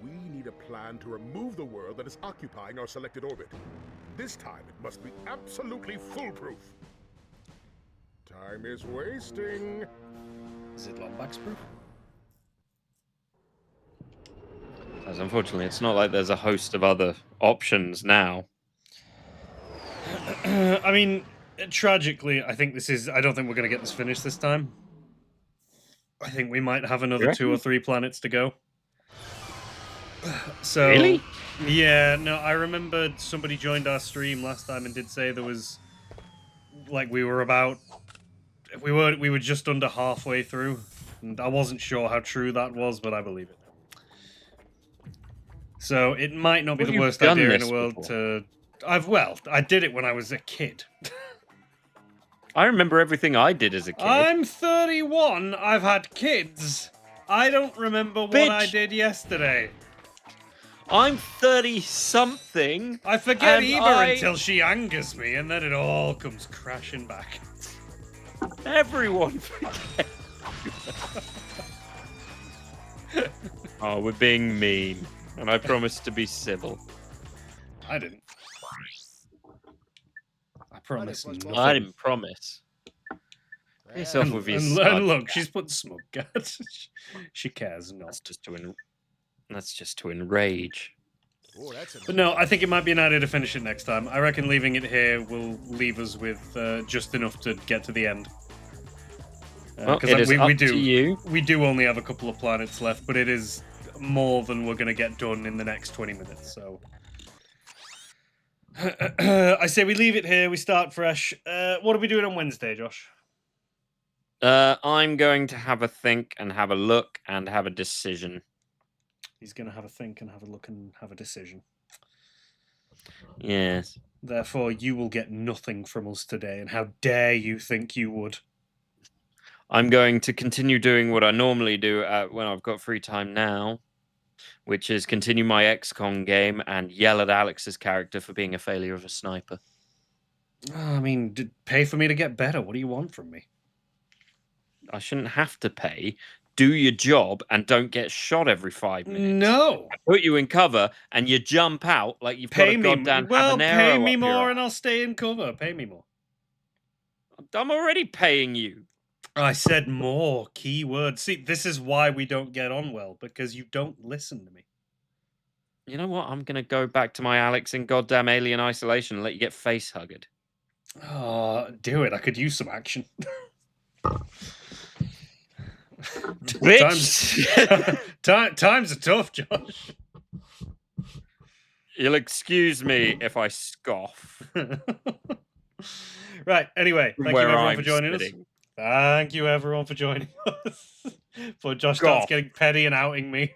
we need a plan to remove the world that is occupying our selected orbit. This time, it must be absolutely foolproof. Time is wasting. Is it Lombax proof? As unfortunately, it's not like there's a host of other options now. I mean, tragically, I think I don't think we're going to get this finished this time. I think we might have another 2 or 3 planets to go. So, Really? Yeah, no, I remember somebody joined our stream last time and did say there was, like, we were just under halfway through. And I wasn't sure how true that was, but I believe it. So it might not be the worst idea in the world to... I did it when I was a kid. I remember everything I did as a kid. I'm 31. I've had kids. I don't remember what I did yesterday. I'm 30-something. I forget Eva until she angers me, and then it all comes crashing back. Everyone forgets. Oh, we're being mean. And I promised to be civil. I didn't. I promise nothing. I didn't promise. Piss off with your and look, she's put smug guts. She cares not. That's just to enrage. Oh, that's a But no, I think it might be an idea to finish it next time. I reckon leaving it here will leave us with just enough to get to the end. Well, it is up to you. We do only have a couple of planets left, but it is more than we're going to get done in the next 20 minutes, so... I say we leave it here, we start fresh. What are we doing on Wednesday, Josh? I'm going to have a think and have a look and have a decision. He's going to have a think and have a look and have a decision. Yes. Therefore, you will get nothing from us today, and how dare you think you would? I'm going to continue doing what I normally do when I've got free time now, which is continue my XCOM game and yell at Alex's character for being a failure of a sniper. I mean, pay for me to get better. What do you want from me? I shouldn't have to pay. Do your job and don't get shot every 5 minutes. No. I put you in cover and you jump out like you've got a goddamn habanero pay me up more your and I'll stay in cover. Pay me more. I'm already paying you. I said more. Keyword. See, this is why we don't get on well, because you don't listen to me. You know what? I'm going to go back to my Alex in goddamn Alien Isolation and let you get face hugged. Oh, do it. I could use some action. Bitch! Times are tough, Josh. You'll excuse me if I scoff. Right, anyway, thank you everyone for joining us. Sitting. Thank you everyone for joining us. Before Josh starts getting petty and outing me.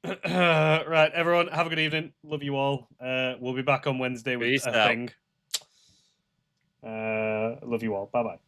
Right, everyone, have a good evening. Love you all. We'll be back on Wednesday with Peace a out. thing. Love you all. Bye-bye.